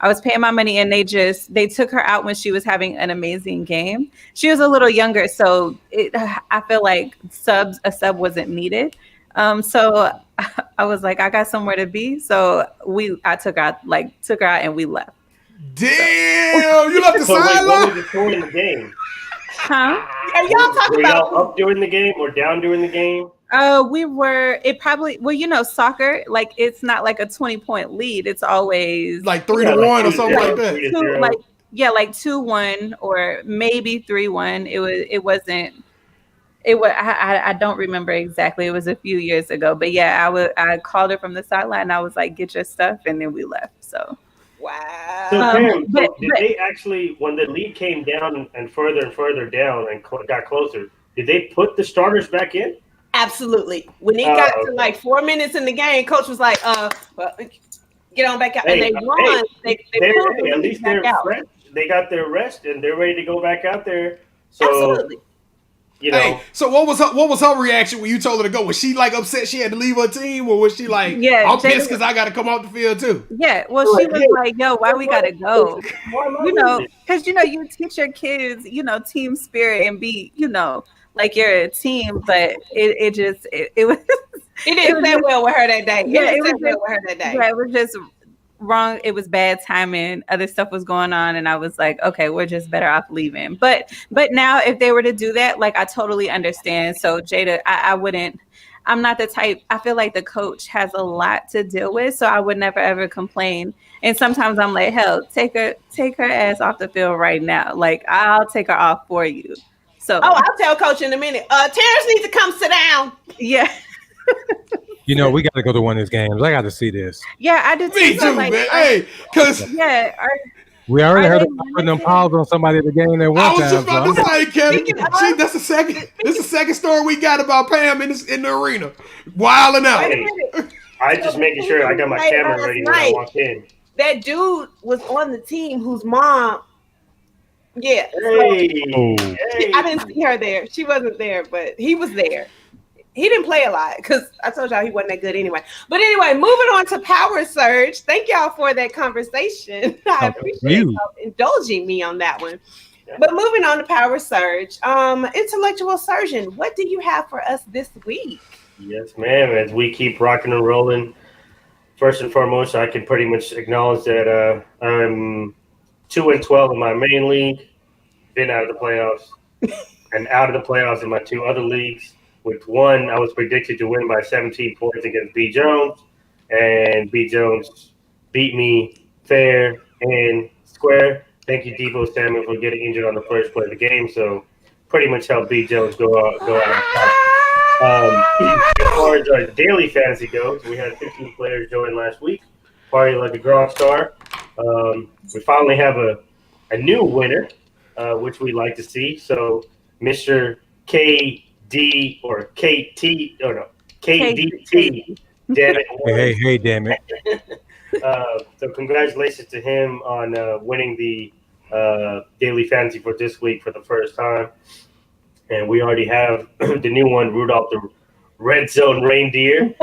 I was paying my money and they took her out when she was having an amazing game. She was a little younger, so I feel like a sub wasn't needed. So I was like, I got somewhere to be. So I took her out and we left. Damn, you left the sideline. What was the score in the game? Huh? Are y'all talking about up during the game or down during the game? Soccer, like, it's not like a 20-point lead. It's always like 3-1 or something like that. 2-1 or maybe 3-1. I don't remember exactly. It was a few years ago, but yeah, I called her from the sideline and I was like, get your stuff. And then we left. So. Wow. So, Pam, did they actually, when the lead came down and further down and got closer, did they put the starters back in? Absolutely. When it got to like 4 minutes in the game, coach was like, get on back out. And they won. They pulled the at least they're fresh. They got their rest and they're ready to go back out there. So, absolutely. you know. Hey, so what was her reaction when you told her to go? Was she like upset she had to leave her team, or was she like, Yeah, I'm pissed because I got to come off the field too? Yeah, well, she was like, "Yo, why we gotta go?" Because you teach your kids, team spirit and be, like you're a team. But it was It didn't sit well with her that day. Yeah, it didn't sit well with her that day. Yeah, it was just wrong. It was bad timing. Other stuff was going on, and I was like, okay, we're just better off leaving. But now, if they were to do that, like I totally understand. So Jada, I wouldn't. I'm not the type. I feel like the coach has a lot to deal with, so I would never ever complain. And sometimes I'm like, hell, take her ass off the field right now. Like I'll take her off for you. So I'll tell coach in a minute. Terrence needs to come sit down. Yeah. We got to go to one of these games. I got to see this. Yeah, I do too. Me too, man. Hey, because we already heard about putting them paws on somebody at the game that one I was time. just about to say, Kevin. That's the second story we got about Pam in the arena, wilding out. I just making sure I got my camera ready when I walk in. That dude was on the team whose mom. Yeah. Hey. I didn't see her there. She wasn't there, but he was there. He didn't play a lot because I told y'all he wasn't that good anyway. But anyway, moving on to Power Surge. Thank y'all for that conversation. I appreciate y'all indulging me on that one. Yeah. But moving on to Power Surge, Intellectual Surgeon, what do you have for us this week? Yes, ma'am. As we keep rocking and rolling, first and foremost, I can pretty much acknowledge that I'm 2-12 in my main league, been out of the playoffs, and out of the playoffs in my two other leagues. With one, I was predicted to win by 17 points against B. Jones, and B. Jones beat me fair and square. Thank you, Debo Samuel, for getting injured on the first play of the game. So pretty much helped B. Jones go out on top. As far as our daily fantasy goes, we had 15 players join last week. Party like a grog star. We finally have a new winner, which we like to see. So Mr. KD or KT, or no, KDT. Damn it. Hey, damn it. So congratulations to him on winning the daily fantasy for this week for the first time. And we already have the new one, Rudolph the Red Zone Reindeer,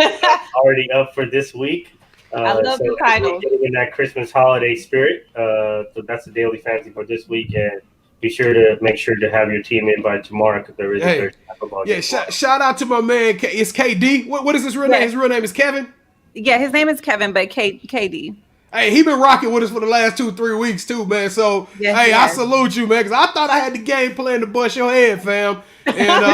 already up for this week. I love the title. Getting in that Christmas holiday spirit. So that's the daily fantasy for this week. And be sure to make sure to have your team in by tomorrow because there is a Thursday football game. Yeah, shout out to my man. It's KD. What is his real name? His real name is Kevin? Yeah, his name is Kevin, but KD. Hey, he been rocking with us for the last 2-3 weeks too, man. So, I salute you, man, because I thought I had the game plan to bust your head, fam. And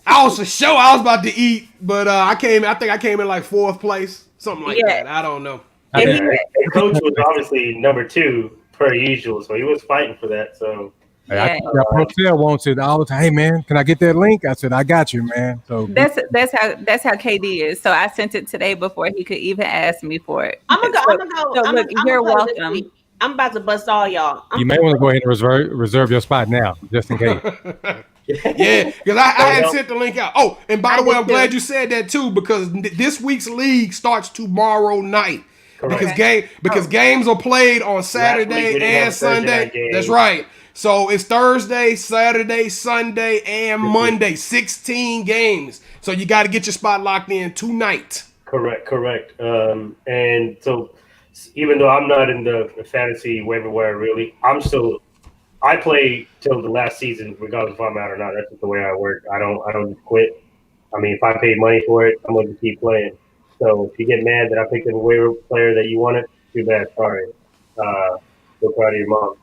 I was for sure I was about to eat, but I think I came in like 4th place, something like that. I don't know. And coach was obviously number 2 per usual, so he was fighting for that. So. Hotel wants it all the time. Hey man, can I get that link? I said, I got you, man. So that's how KD is. So I sent it today before he could even ask me for it. I'm gonna go. So look, you're welcome. I'm about to bust all y'all. You may want to go ahead and reserve your spot now, just in case. Yeah, because I hadn't sent the link out. Oh, and by the way, I'm glad you said that too, because this week's league starts tomorrow night. Correct. Because games are played on Saturday and Sunday. That's right. So it's Thursday, Saturday, Sunday, and Monday. 16 games. So you got to get your spot locked in tonight. Correct. And so even though I'm not in the fantasy waiver wire really, I play till the last season, regardless if I'm out or not. That's just the way I work. I don't quit. I mean, if I paid money for it, I'm going to keep playing. So if you get mad that I picked up a waiver player that you wanted, too bad. Sorry. So proud of your mom.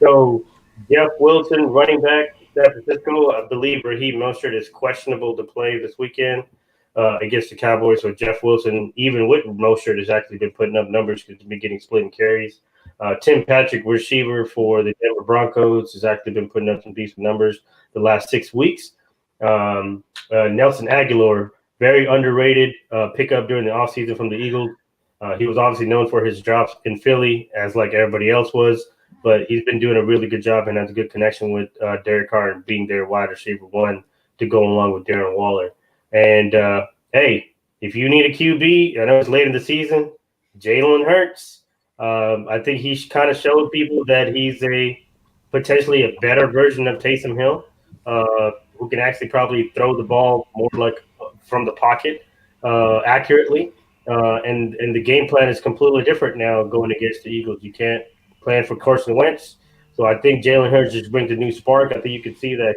So Jeff Wilson, running back, San Francisco. I believe Raheem Mostert is questionable to play this weekend against the Cowboys. So Jeff Wilson, even with Mostert, has actually been putting up numbers because he's been getting split in carries. Tim Patrick, receiver for the Denver Broncos, has actually been putting up some decent numbers the last 6 weeks. Nelson Aguilar, very underrated pickup during the offseason from the Eagles. He was obviously known for his drops in Philly, as like everybody else was. But he's been doing a really good job and has a good connection with Derek Carr and being their wide receiver 1 to go along with Darren Waller. And, hey, if you need a QB, I know it's late in the season, Jalen Hurts. I think he kind of showed people that he's potentially a better version of Taysom Hill. who can actually probably throw the ball more like from the pocket accurately. And the game plan is completely different now going against the Eagles. You can't plan for Carson Wentz. So I think Jalen Hurts just brings a new spark. I think you can see that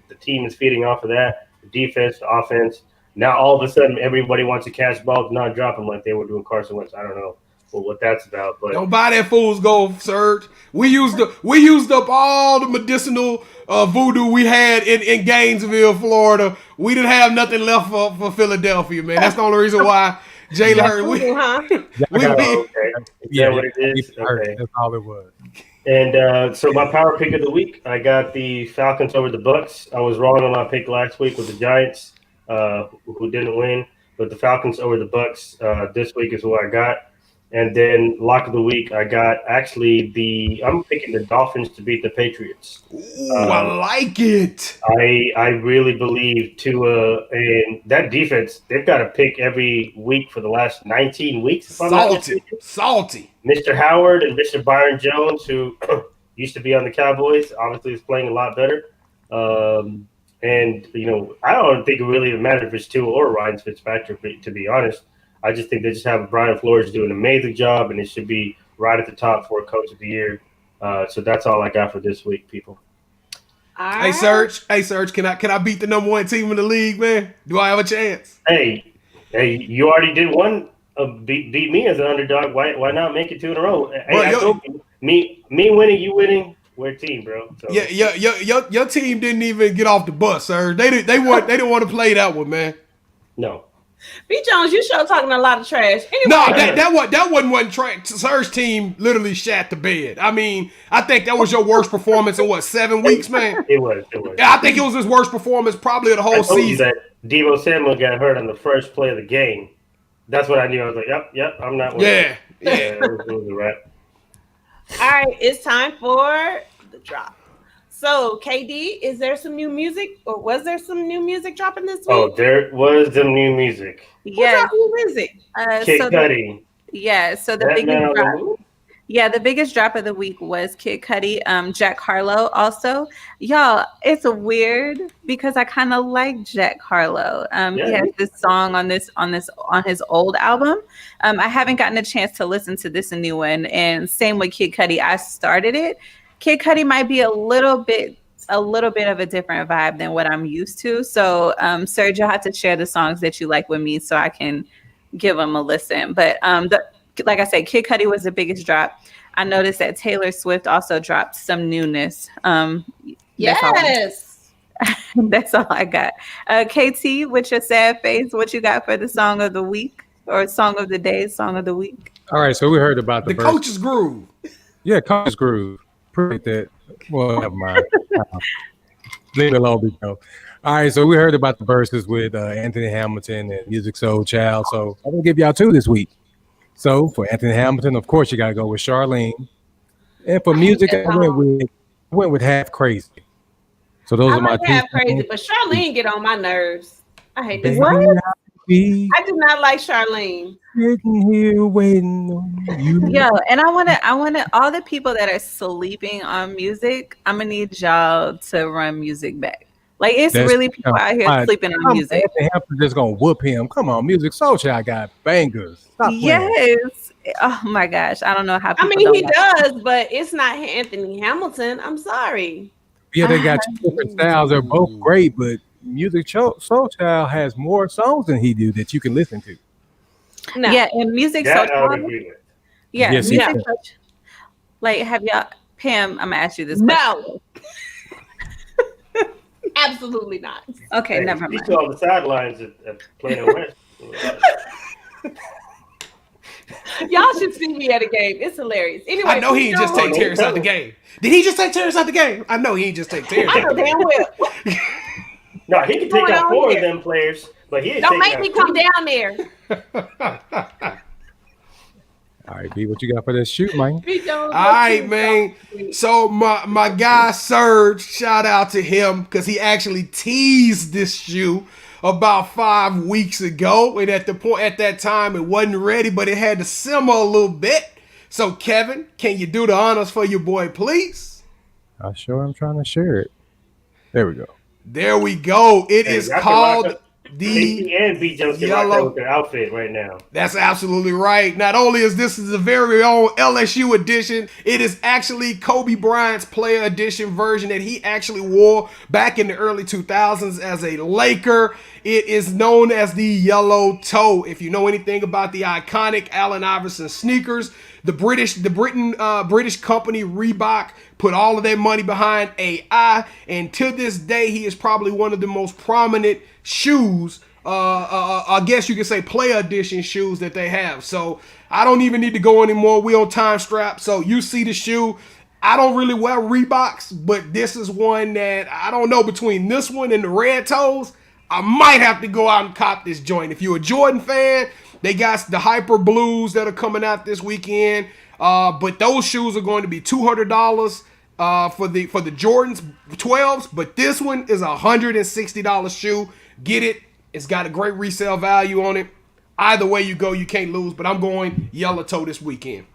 the team is feeding off of that. The defense, the offense. Now all of a sudden everybody wants to catch balls, not drop them like they were doing Carson Wentz. I don't know what that's about. But don't buy that fool's gold, Serge. We used up all the medicinal voodoo we had in Gainesville, Florida. We didn't have nothing left for Philadelphia, man. That's the only reason why Jalen Hurts. Yeah, what it is. Okay. That's all it was. And so my power pick of the week, I got the Falcons over the Bucks. I was wrong on my pick last week with the Giants, who didn't win, but the Falcons over the Bucks this week is who I got. And then lock of the week, I got I'm picking the Dolphins to beat the Patriots. Ooh, I like it. I really believe Tua and that defense, they've got to pick every week for the last 19 weeks. Salty. Mr. Howard and Mr. Byron Jones, who used to be on the Cowboys, obviously is playing a lot better. And, I don't think it really even matters if it's Tua or Ryan Fitzpatrick, to be honest. I just think they just have Brian Flores doing an amazing job, and it should be right at the top for Coach of the Year. So that's all I got for this week, people. Hey, Serge, can I beat the number one team in the league, man? Do I have a chance? Hey, you already did one. Beat me as an underdog. Why not make it two in a row? Hey, I told you, me winning, you winning. We're a team, bro. So. Yeah, your team didn't even get off the bus, sir. They didn't want to play that one, man. No. B. Jones, you sure talking a lot of trash. Anyway. No, that wasn't trash. Serge's team literally shat the bed. I mean, I think that was your worst performance in 7 weeks, man? It was. I think it was his worst performance probably of the whole season. That Deebo Samuel got hurt on the first play of the game. That's what I knew. I was like, yep, I'm not winning. Yeah. It was a wrap. All right, it's time for the drop. So, KD, is there some new music, or was there some new music dropping this week? Oh, there was some new music. Yeah, new music. Kid Cudi. So the biggest drop. Yeah, the biggest drop of the week was Kid Cudi. Jack Harlow also. Y'all, it's weird because I kind of like Jack Harlow. He has this song on his old album. I haven't gotten a chance to listen to this new one. And same with Kid Cudi. I started it. Kid Cudi might be a little bit of a different vibe than what I'm used to. So, Serge, you'll have to share the songs that you like with me so I can give them a listen. But like I said, Kid Cudi was the biggest drop. I noticed that Taylor Swift also dropped some newness. Yes. That's all I got. KT, with your sad face, what you got for the song of the week or song of the day, song of the week? All right, so we heard about the Coach's Groove. Yeah, Coach's Groove. Appreciate that. Well, never mind. Leave it alone, Biko. All right, so we heard about the verses with Anthony Hamilton and Music Soul Child. So I'm gonna give y'all two this week. So for Anthony Hamilton, of course, you gotta go with Charlene. And for music, I went with Half Crazy. So those are my two. Half Crazy, but Charlene get on my nerves. I hate this. What? I do not like Charlene. Sitting here waiting on you. Yo, and I want all the people that are sleeping on music, I'm gonna need y'all to run music back. Like it's really people out here sleeping on music. Hampton just gonna whoop him. Come on, Music Soul Child got bangers. Yes. Oh my gosh, I don't know how. He does, but it's not Anthony Hamilton. I'm sorry. Yeah, they got two different styles. They're both great, but Music Soul Child has more songs than he do that you can listen to. No. Yeah, and Music Soul Child. Yeah, yes, Music Soul. Like, have y'all, Pam? I'm gonna ask you this question. No. Absolutely not. Okay, never mind. You saw the sidelines at Plano West. Y'all should see me at a game. It's hilarious. Anyway, I know he ain't just take Terrence out the game. Did he just take Terrence out the game? I know he ain't just take Terrence. I know damn well. No, he can take out four of them players, but he ain't don't make me come down there. All right, B, what you got for this shoot, man? All right, man. So my guy Serge, shout out to him because he actually teased this shoe about 5 weeks ago, and at that time it wasn't ready, but it had to simmer a little bit. So Kevin, can you do the honors for your boy, please? I sure am trying to share it. There we go. There we go. It is y'all can called rock the Casey and B Jones can rock that yellow. with their outfit right now. That's absolutely right. Not only is this the very own LSU edition, it is actually Kobe Bryant's player edition version that he actually wore back in the early 2000s as a Laker. It is known as the yellow toe. If you know anything about the iconic Allen Iverson sneakers, the British company Reebok put all of their money behind AI, and to this day, he is probably one of the most prominent shoes. I guess you could say player edition shoes that they have. So I don't even need to go anymore. We on time strap. So you see the shoe. I don't really wear Reeboks, but this is one that I don't know, between this one and the red toes, I might have to go out and cop this joint. If you're a Jordan fan, they got the Hyper Blues that are coming out this weekend. But those shoes are going to be $200 for the Jordans 12s. But this one is a $160 shoe. Get it. It's got a great resale value on it. Either way you go, you can't lose. But I'm going yellow toe this weekend.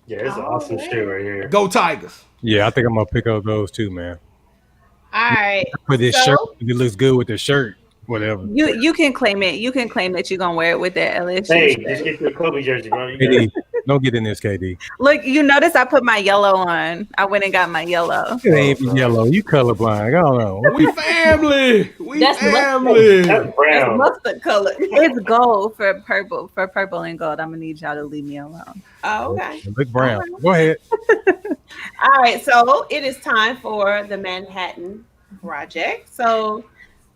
Yeah, it's an awesome shoe right here. Go Tigers. Yeah, I think I'm gonna pick up those too, man. All right. For this shirt, it looks good with the shirt. Whatever. You can claim it. You can claim that you're gonna wear it with the LSU. Hey, shirt. just get your Kobe jersey, bro. KD, don't get in this, KD. Look, you notice I put my yellow on. I went and got my yellow. It ain't even yellow. You colorblind. I don't know. We family. We That's family. That's It's brown. mustard color. It's gold for purple. For purple and gold, I'm gonna need y'all to leave me alone. Oh, okay. Look brown. Go ahead. All right. So it is time for the Manhattan Project. So,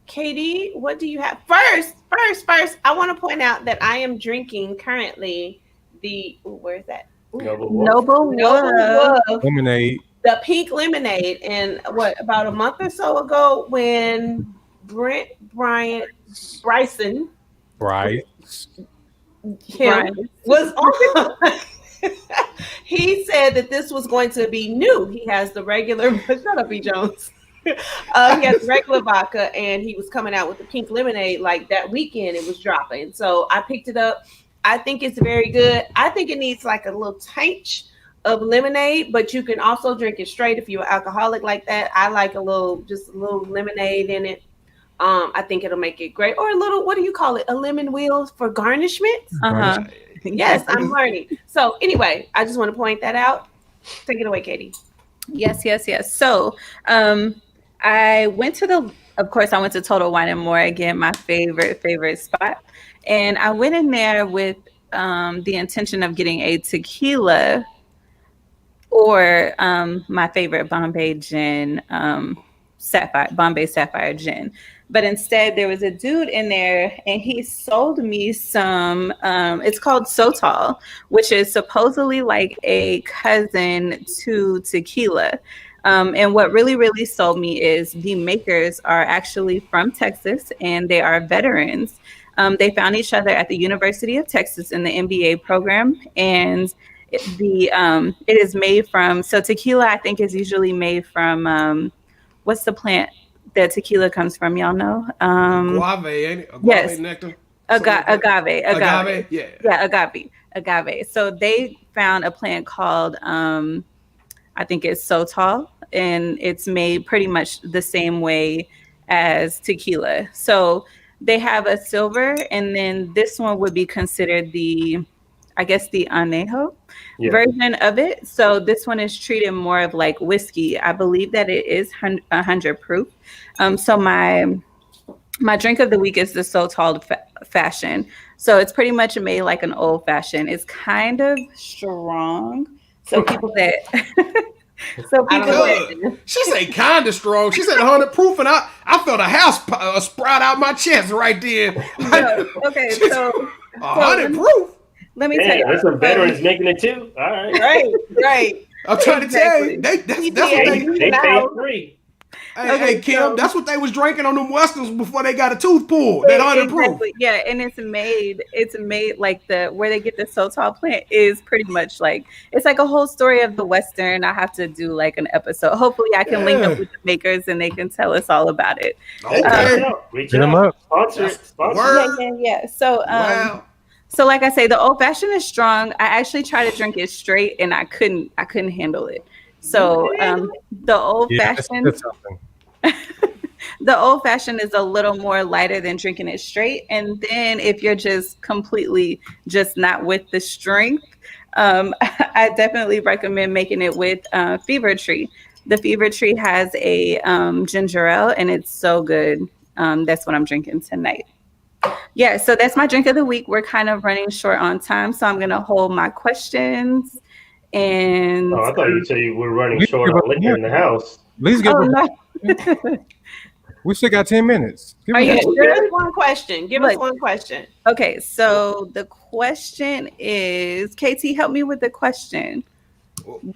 Katie, what do you have? First, I want to point out that I am drinking currently where is that? Noble Wolf, Lemonade. the pink lemonade. And about a month or so ago, when Bryson Right. was on, he said that this was going to be new. He has the regular, shut up, B. Jones. He has regular vodka, and he was coming out with the pink lemonade like that weekend. It was dropping, so I picked it up. I think it's very good. I think it needs like a little tinge of lemonade, but you can also drink it straight if you're an alcoholic like that. I like just a little lemonade in it. I think it'll make it great. Or a little, what do you call it? A lemon wheel for garnishment. Yes, I'm learning. So anyway, I just want to point that out. Take it away, Katie. Yes. So, I went to Total Wine and More again, my favorite spot. And I went in there with the intention of getting a tequila or my favorite Bombay gin, Bombay Sapphire gin. But instead, there was a dude in there, and he sold me some. It's called Shoutout, which is supposedly like a cousin to tequila. And what really sold me is the makers are actually from Texas, and they are veterans. They found each other at the University of Texas in the MBA program, and it is made from. So tequila, I think, is usually made from what's the plant that tequila comes from? Y'all know? Guave, ain't it? Yes. Nectar. Agave. Yeah, agave. So they found a plant called I think it's Shoutout, and it's made pretty much the same way as tequila. So they have a silver, and then this one would be considered the añejo version of it. So this one is treated more of like whiskey. I believe that it is 100 proof. So my drink of the week is the Shoutout fashion. So it's pretty much made like an old fashioned. It's kind of strong. So people that she said kind of strong. She said 100 proof, and I felt a house sprout out my chest right then. Okay, so 100 proof. Let me tell you. There's some veterans making it too. All right. Right. I'm trying to tell you, that's what They paid free. Hey, Kim, that's what they was drinking on them Westerns before they got a tooth pulled. That 100 proof. Yeah, and it's made like where they get the Shoutout plant is pretty much like, it's like a whole story of the Western. I have to do like an episode. Hopefully I can link up with the makers and they can tell us all about it. Okay. Reach Hit them up. Sponsor. Yeah. So, wow. So like I say, the old fashioned is strong. I actually tried to drink it straight and I couldn't handle it. So the old fashioned, The old fashioned is a little more lighter than drinking it straight. And then if you're just completely just not with the strength, I definitely recommend making it with Fever Tree. The Fever Tree has a ginger ale, and it's so good. That's what I'm drinking tonight. Yeah, so that's my drink of the week. We're kind of running short on time, so I'm gonna hold my questions. And Oh, I thought you said you were running Please short give on us liquor in the house. Please give oh us. no. We still got 10 minutes. Give Are us- you Okay. give us one question? Give us Look. one question. Okay, so the question is, KT, help me with the question.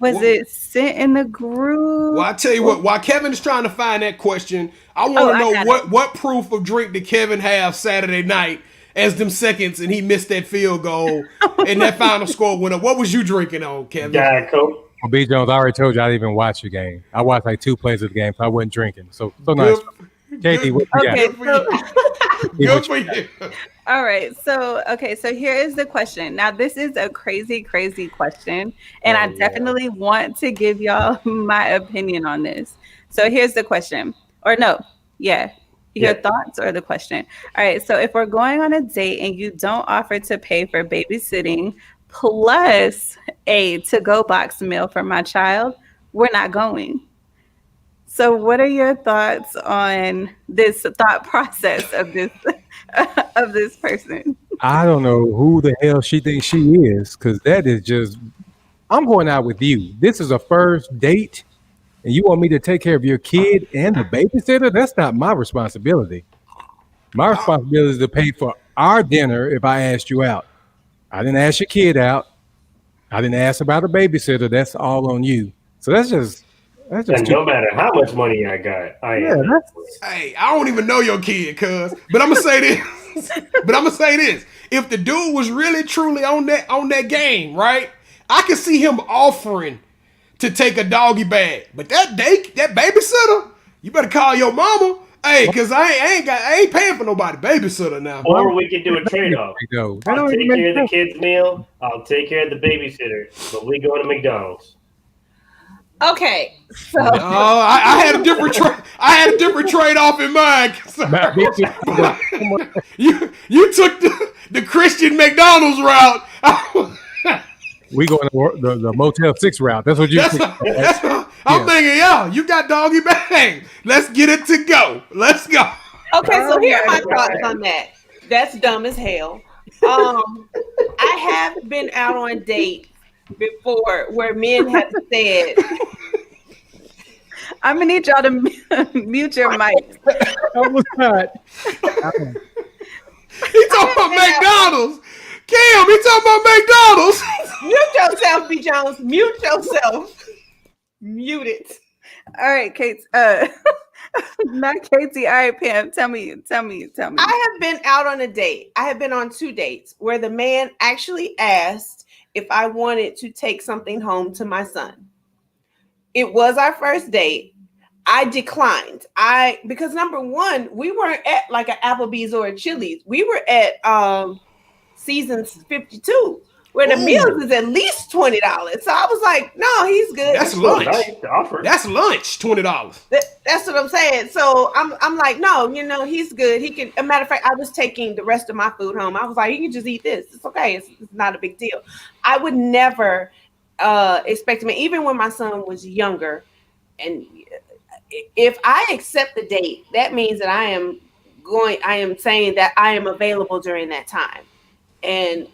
Was it sent in the group? Well, I tell you what. While Kevin is trying to find that question, I want Oh, to I know got what proof of drink did Kevin have Saturday night as them seconds and he missed that field goal and that final score went up. What was you drinking on, Kevin? Diet Coke. Well, B. Jones, I already told you I didn't even watch the game. I watched like 2 plays of the game, so I wasn't drinking. So nice. KT, what you Okay, Good for you. Good for you. All right. So, okay. So here is the question. Now, this is a crazy, crazy question. And I definitely want to give y'all my opinion on this. So here's the question. Or no. Yeah. Your thoughts or the question. All right. So if we're going on a date and you don't offer to pay for babysitting plus a to-go box meal for my child, we're not going. So what are your thoughts on this thought process of this person? I don't know who the hell she thinks she is, because that is just, I'm going out with you. This is a first date, and you want me to take care of your kid and the babysitter? That's not my responsibility. My responsibility is to pay for our dinner if I asked you out. I didn't ask your kid out. I didn't ask about a babysitter. That's all on you. So that's just And no matter how much money I got, Hey, I don't even know your kid, cuz. But I'm gonna say this. If the dude was really truly on that game, right? I could see him offering to take a doggy bag. But that babysitter, you better call your mama. Hey, cause I ain't paying for nobody babysitter now. Or we could do a trade-off. I'll take care of the kids' meal. I'll take care of the babysitter. But we go to McDonald's. Okay, so I had a different trade-off in mind. you took the Christian McDonald's route. We going to the Motel 6 route. That's what you think. I'm thinking, you got doggy bag. Let's get it to go. Let's go. Okay, so here are my thoughts on that. That's dumb as hell. I have been out on dates before where men have said, I'm gonna need y'all to mute your mic. Almost not. He talking about McDonald's. Cam, he talking about McDonald's. Mute yourself, B. Jones. Mute yourself. Mute it. All right, Kate. Not Katie. All right, Pam. Tell me. I have been out on a date. I have been on 2 dates where the man actually asked if I wanted to take something home to my son. It was our first date. I declined. Because number one, we weren't at like an Applebee's or a Chili's. We were at Seasons 52, where the meals is at least $20. So I was like, no, he's good. That's lunch. Offer. That's lunch, $20. That's what I'm saying. So I'm like, no, he's good. He can. A matter of fact, I was taking the rest of my food home. I was like, you can just eat this. It's okay. It's not a big deal. I would never expect him, even when my son was younger. And if I accept the date, that means that I am saying that I am available during that time. And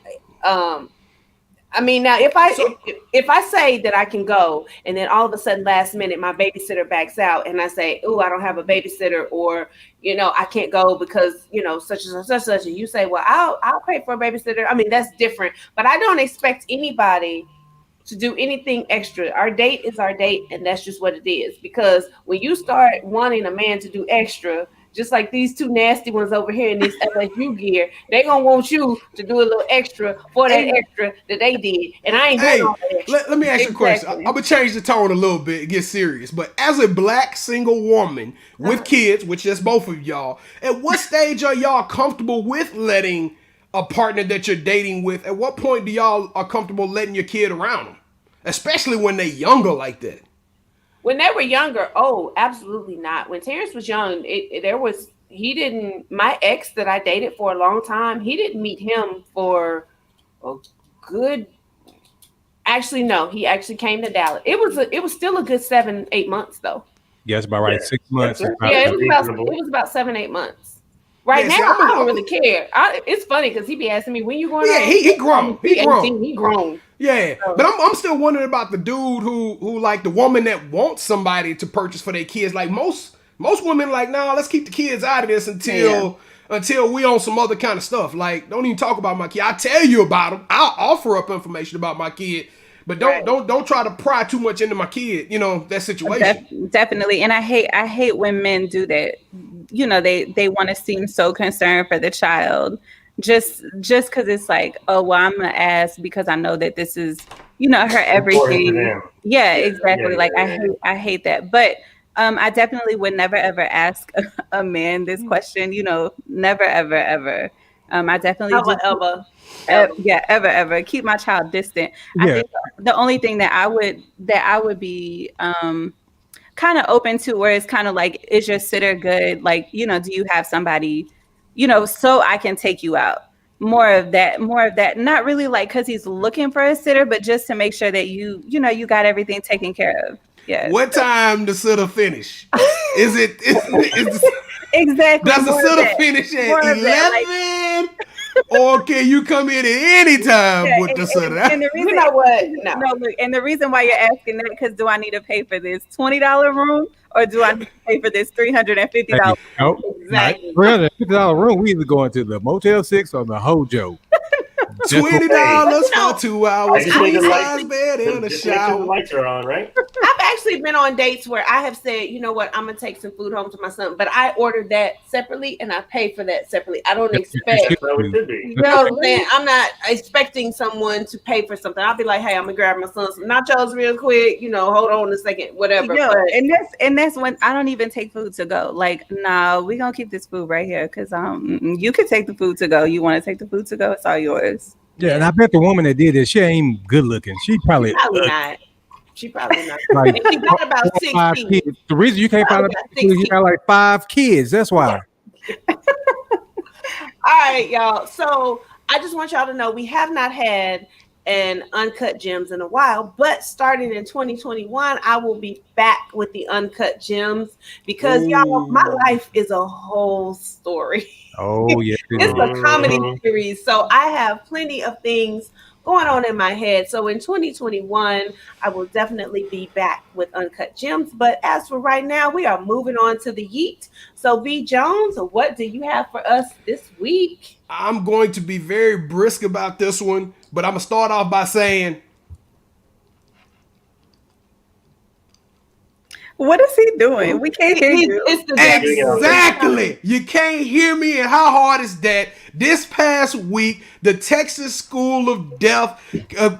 I mean, now if I say that I can go, and then all of a sudden last minute my babysitter backs out, and I say, "Oh, I don't have a babysitter," or I can't go because such and such, and you say, "Well, I'll pay for a babysitter." I mean, that's different. But I don't expect anybody to do anything extra. Our date is our date, and that's just what it is. Because when you start wanting a man to do extra, just like these 2 nasty ones over here in this LSU gear, they gonna want you to do a little extra for that extra that they did. And I ain't doing all that extra. Let me ask you a question. I'm gonna change the tone a little bit and get serious. But as a black single woman with kids, which is both of y'all, at what stage are y'all comfortable with letting a partner that you're dating with? At what point do y'all are comfortable letting your kid around them, especially when they younger like that? When they were younger, oh, absolutely not. When Terrence was young, my ex that I dated for a long time, he didn't meet him for a good, actually, no, he actually came to Dallas. It was still a good 7-8 months though. Yeah, it's about right. Yeah. 6 months. That's About Yeah, reasonable. it was about 7-8 months. Right Yeah, now, see, I don't really care. It's funny because he be asking me, when you going Yeah, on? he grown. He grown. He grown. Yeah, So- but I'm still wondering about the dude who like the woman that wants somebody to purchase for their kids. Like most women, like, nah, let's keep the kids out of this until we on some other kind of stuff. Like, don't even talk about my kid. I tell you about them. I'll offer up information about my kid, but don't try to pry too much into my kid. You know, that situation. Definitely, and I hate when men do that. You know, they want to seem so concerned for the child, just because it's like, oh well, I'm gonna ask because I know that this is, you know, her everything. Yeah, exactly. Yeah, like I hate that, but I definitely would never ever ask a man this question. You know, never ever ever. I definitely ever keep my child distant. Yeah. I think the only thing that I would be kind of open to, where it's kind of like, is your sitter good? Like, you know, do you have somebody, you know, so I can take you out? More of that. Not really like because he's looking for a sitter, but just to make sure that you got everything taken care of. Yeah. What time does sitter finish? Is exactly? Does the sitter finish at 11? Or can you come in at any time with the sitter? And the reason, you know what? No. Look, and the reason why you're asking that, because do I need to pay for this $20 room, or do I need to pay for this $350? Nope. Exactly. $350 room. We either going to the Motel 6 or the Hojo. $20 for 2 hours. I just need the Size lights. bed and a Just make sure the shower. lights are on, right? I've actually been on dates where I have said, you know what, I'm gonna take some food home to my son, but I ordered that separately and I pay for that separately. I don't expect, That's how it should be. you know what I'm saying? I'm not expecting someone to pay for something. I'll be like, hey, I'm gonna grab my son some nachos real quick. You know, hold on a second, whatever. No, But and that's when I don't even take food to go. Like, nah, we gonna keep this food right here because you can take the food to go. You want to take the food to go? It's all yours. Yeah, and I bet the woman that did this, she ain't good looking. She probably not. She probably not. like And she got about 5 16. kids. The reason you can't find About a you got like 5 kids. That's why. All right, y'all. So I just want y'all to know we have not had an Uncut Gems in a while, but starting in 2021, I will be back with the Uncut Gems because y'all, my life is a whole story. Oh yeah, It's a comedy series, so I have plenty of things going on in my head. So in 2021, I will definitely be back with Uncut Gems. But as for right now, we are moving on to the Yeet. So V Jones, what do you have for us this week? I'm going to be very brisk about this one, but I'm going to start off by saying, what is he doing? We can't hear you. It's the exactly. You can't hear me, and how hard is that? This past week, the Texas School of Deaf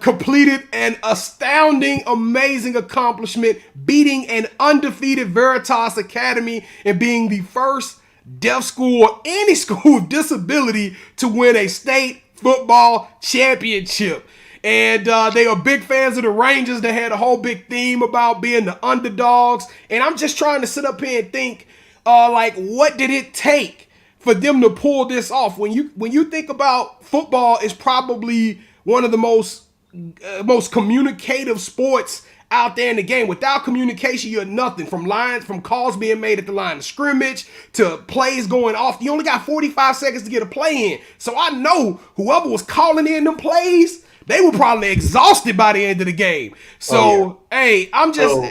completed an astounding, amazing accomplishment, beating an undefeated Veritas Academy and being the first deaf school or any school with disability to win a state football championship. And they are big fans of the Rangers. They had a whole big theme about being the underdogs. And I'm just trying to sit up here and think, like, what did it take for them to pull this off? When you think about football, is probably one of the most communicative sports out there in the game. Without communication, you're nothing. From calls being made at the line of scrimmage to plays going off. You only got 45 seconds to get a play in. So I know whoever was calling in them plays, they were probably exhausted by the end of the game. So, hey, I'm just... So,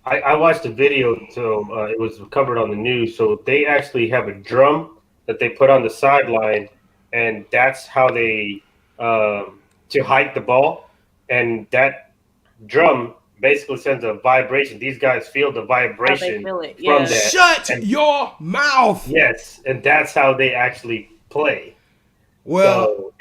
I watched a video, so it was covered on the news. So they actually have a drum that they put on the sideline, and that's how they to hike the ball. And that drum basically sends a vibration. These guys feel the vibration feel it, from yeah. that. Shut your mouth! Yes, and that's how they actually play. Well, so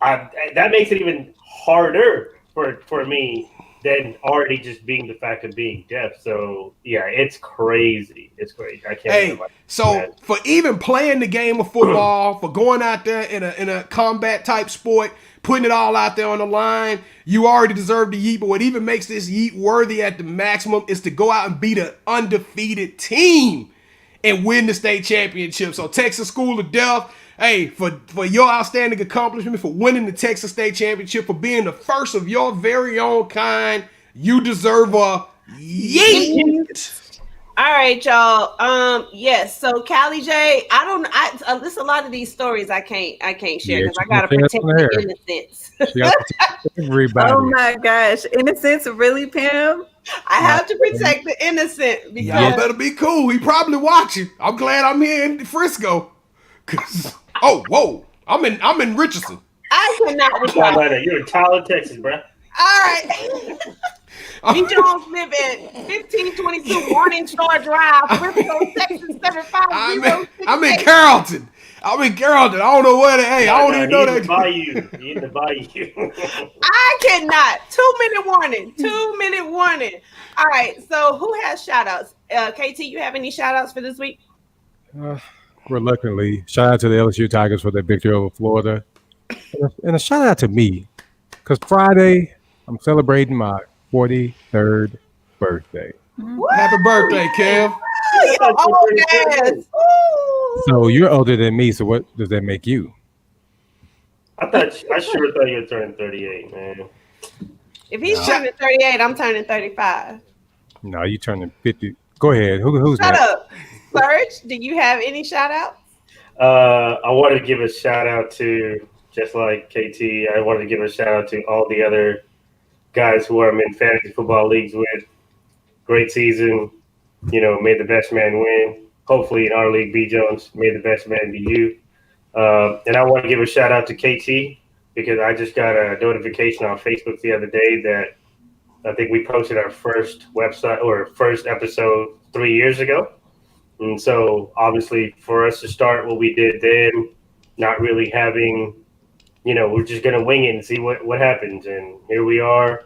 that makes it even harder for me than already just being the fact of being deaf. So yeah, it's crazy. It's crazy. I can't. Hey, so for even playing the game of football, for going out there in a combat type sport, putting it all out there on the line. You already deserve the yeet, but what even makes this yeet worthy at the maximum is to go out and beat an undefeated team and win the state championship. So Texas School of Deaf, hey, for your outstanding accomplishment, for winning the Texas State Championship, for being the first of your very own kind, you deserve a yeet. All right, y'all. Yes. So Callie J, there's a lot of these stories I can't share because I gotta protect the innocence. Everybody. Oh my gosh, innocence, really, Pam? I have to protect the innocent because Y'all better be cool. He probably watching. I'm glad I'm here in Frisco. Cause whoa, I'm in Richardson. I cannot retire. You're in Tyler, Texas, bro. All right. B. Jones live at 1522 Morningstar Drive, Frisco, Texas 750. I'm in Carrollton. I don't know where I don't even know that. He in the bayou. I cannot. 2-minute warning. All right. So who has shout outs? KT, you have any shout outs for this week? Reluctantly, shout out to the LSU Tigers for their victory over Florida. And a shout out to me, because Friday I'm celebrating my 43rd birthday. Happy birthday, Kev. So you're older than me, so what does that make you? I sure thought you were turning 38, man. If he's turning 38, I'm turning 35. No, you turning 50. Go ahead. Who's Shut that? up. Serge, do you have any shout outs? I wanted to give a shout out to, just like KT, I wanted to give a shout out to all the other guys who I'm in fantasy football leagues with. Great season. May the best man win. Hopefully in our league, B. Jones, may the best man be you. And I want to give a shout out to KT because I just got a notification on Facebook the other day that I think we posted our first episode 3 years ago. And so obviously for us to start what we did then, not really having, we're just going to wing it and see what happens. And here we are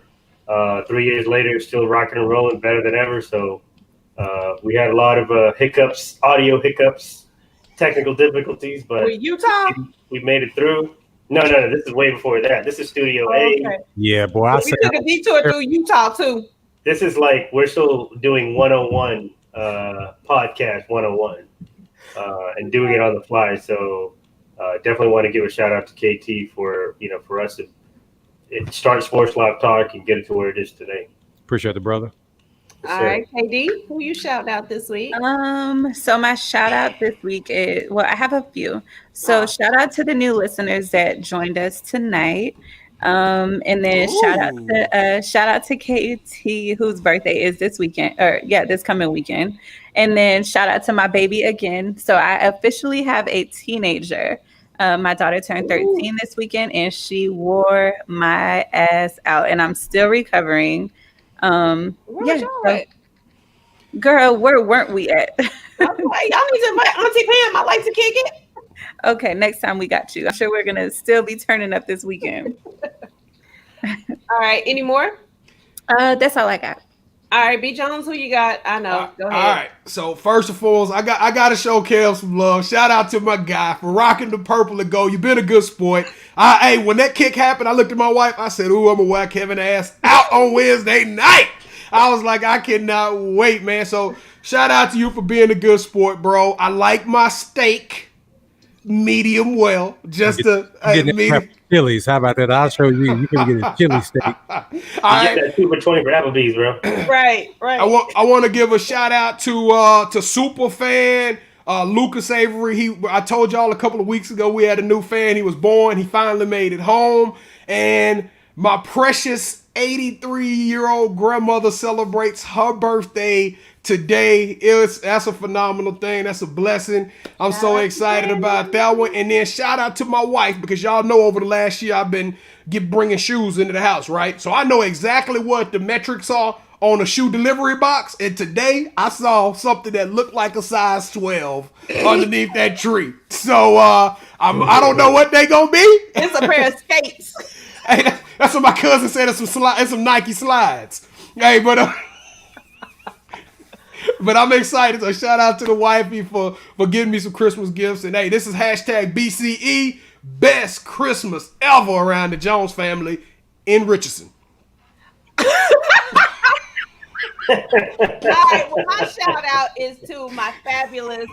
3 years later, still rocking and rolling better than ever. So we had a lot of audio hiccups, technical difficulties, but Utah? we made it through. No, this is way before that. This is Studio A. Okay. Yeah, boy. We took a detour through Utah, too. This is like we're still doing 101 podcast 101 and doing it on the fly. So definitely want to give a shout out to KT for us to start Sports Live Talk and get it to where it is today. Appreciate it, brother. All right, KD, who you shout out this week? So my shout out this week is, I have a few. So shout out to the new listeners that joined us tonight. And then shout out to KT, whose birthday is this weekend, this coming weekend. And then shout out to my baby again. So I officially have a teenager. My daughter turned 13 this weekend, and she wore my ass out, and I'm still recovering. Girl, where weren't we at? Y'all need to invite Auntie Pam. I like to kick it. Okay, next time we got you. I'm sure we're gonna still be turning up this weekend. All right, any more? That's all I got. All right, B. Jones, who you got? I know. Go ahead. All right. So first and foremost, I got to show Kev some love. Shout out to my guy for rocking the purple and gold. You've been a good sport. Hey, when that kick happened, I looked at my wife. I said, "Ooh, I'm gonna whack Kevin ass out on Wednesday night." I was like, I cannot wait, man. So shout out to you for being a good sport, bro. I like my steak medium well. Just medium. Chili's. How about that? I'll show you. You can get a chili steak. All right. Get that 2 for $20 for Applebee's, bro. Right. I want to give a shout out to super fan Lucas Avery. I told y'all a couple of weeks ago we had a new fan. He was born. He finally made it home. And my precious 83-year-old grandmother celebrates her birthday today. That's a phenomenal thing. That's a blessing. I'm so excited about that one. And then shout out to my wife, because y'all know over the last year I've been bringing shoes into the house, right? So I know exactly what the metrics are on a shoe delivery box. And today I saw something that looked like a size 12 underneath that tree. So I don't know what they gonna be. It's a pair of skates. Hey, that's what my cousin said. It's some Nike slides. Hey, but I'm excited. So shout out to the wifey for getting me some Christmas gifts. And hey, this is hashtag BCE, best Christmas ever around the Jones family in Richardson. All right, well, my shout out is to my fabulous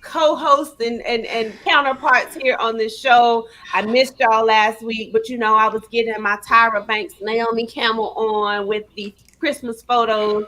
co-hosts and counterparts here on this show. I missed y'all last week, but you know, I was getting my Tyra Banks, Naomi Campbell on with the Christmas photos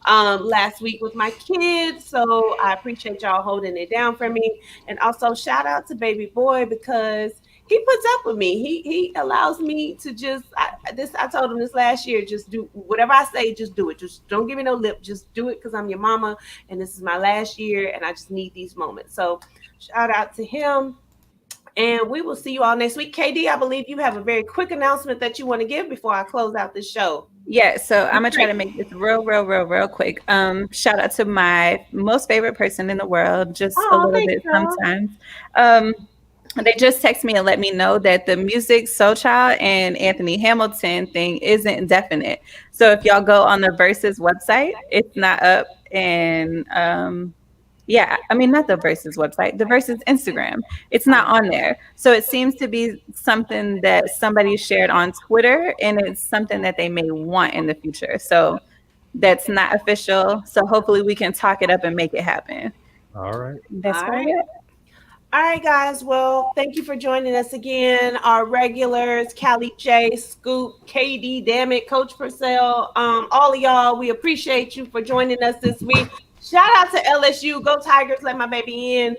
last week with my kids. So I appreciate y'all holding it down for me. And also shout out to baby boy because he puts up with me. He allows me to just I told him this last year, just do whatever I say, just do it. Just don't give me no lip. Just do it because I'm your mama and this is my last year and I just need these moments. So shout out to him. And we will see you all next week. KD, I believe you have a very quick announcement that you want to give before I close out this show. Yeah, so I'm gonna try to make this real quick. Shout out to my most favorite person in the world, just a little bit sometimes. They just text me and let me know that the music Shoutout and Anthony Hamilton thing isn't definite. So if y'all go on the Versus website, it's not up. And not the Versus website, the Versus Instagram. It's not on there. So it seems to be something that somebody shared on Twitter, and it's something that they may want in the future. So that's not official. So hopefully we can talk it up and make it happen. All right. That's right. All right, guys. Well, thank you for joining us again. Our regulars, Callie J, Scoop, KD, damn it, Coach Purcell, all of y'all, we appreciate you for joining us this week. Shout out to LSU. Go Tigers, let my baby in.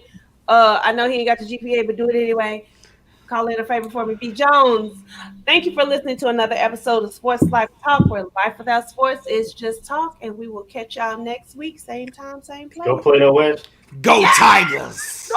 I know he ain't got the GPA, but do it anyway. Call in a favor for me, B. Jones. Thank you for listening to another episode of Sports Life Talk, where life without sports is just talk, and we will catch y'all next week, same time, same place. Go play no West. Go Tigers!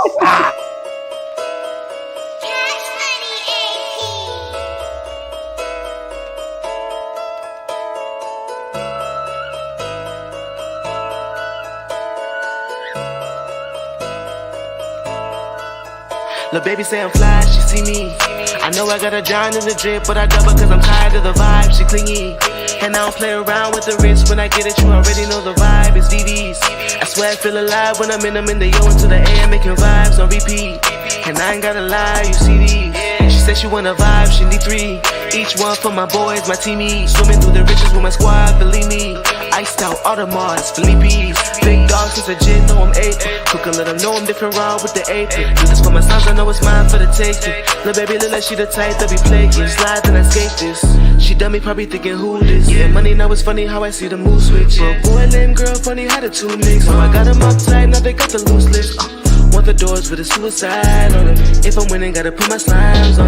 Lil' baby say I'm fly, she see me. I know I got a John in the drip, but I double cause I'm tired of the vibe, she clingy. And I don't play around with the wrist, when I get it you already know the vibe, it's VVs. I swear I feel alive when I'm in the yo into the air, making vibes on repeat. And I ain't gotta lie, you see these. She said she wanna vibe, she need 3. Each one for my boys, my teamies. Swimming through the riches with my squad, believe me. Iced out Audemars, Philippe's. Big dog since a gin, know I'm 8. Cook and let them know I'm different raw with the apron. Do this for my sons, I know it's mine for the taking. Lil' baby, look like she the type that be playing. Slide and I skate this. She done me probably thinking who this. Yeah, money now it's funny how I see the mood switch. But boy, lame girl, funny how the two mix. So I got them uptight, now they got the loose lips. Want the doors with a suicide on it. If I'm winning, gotta put my slimes on it.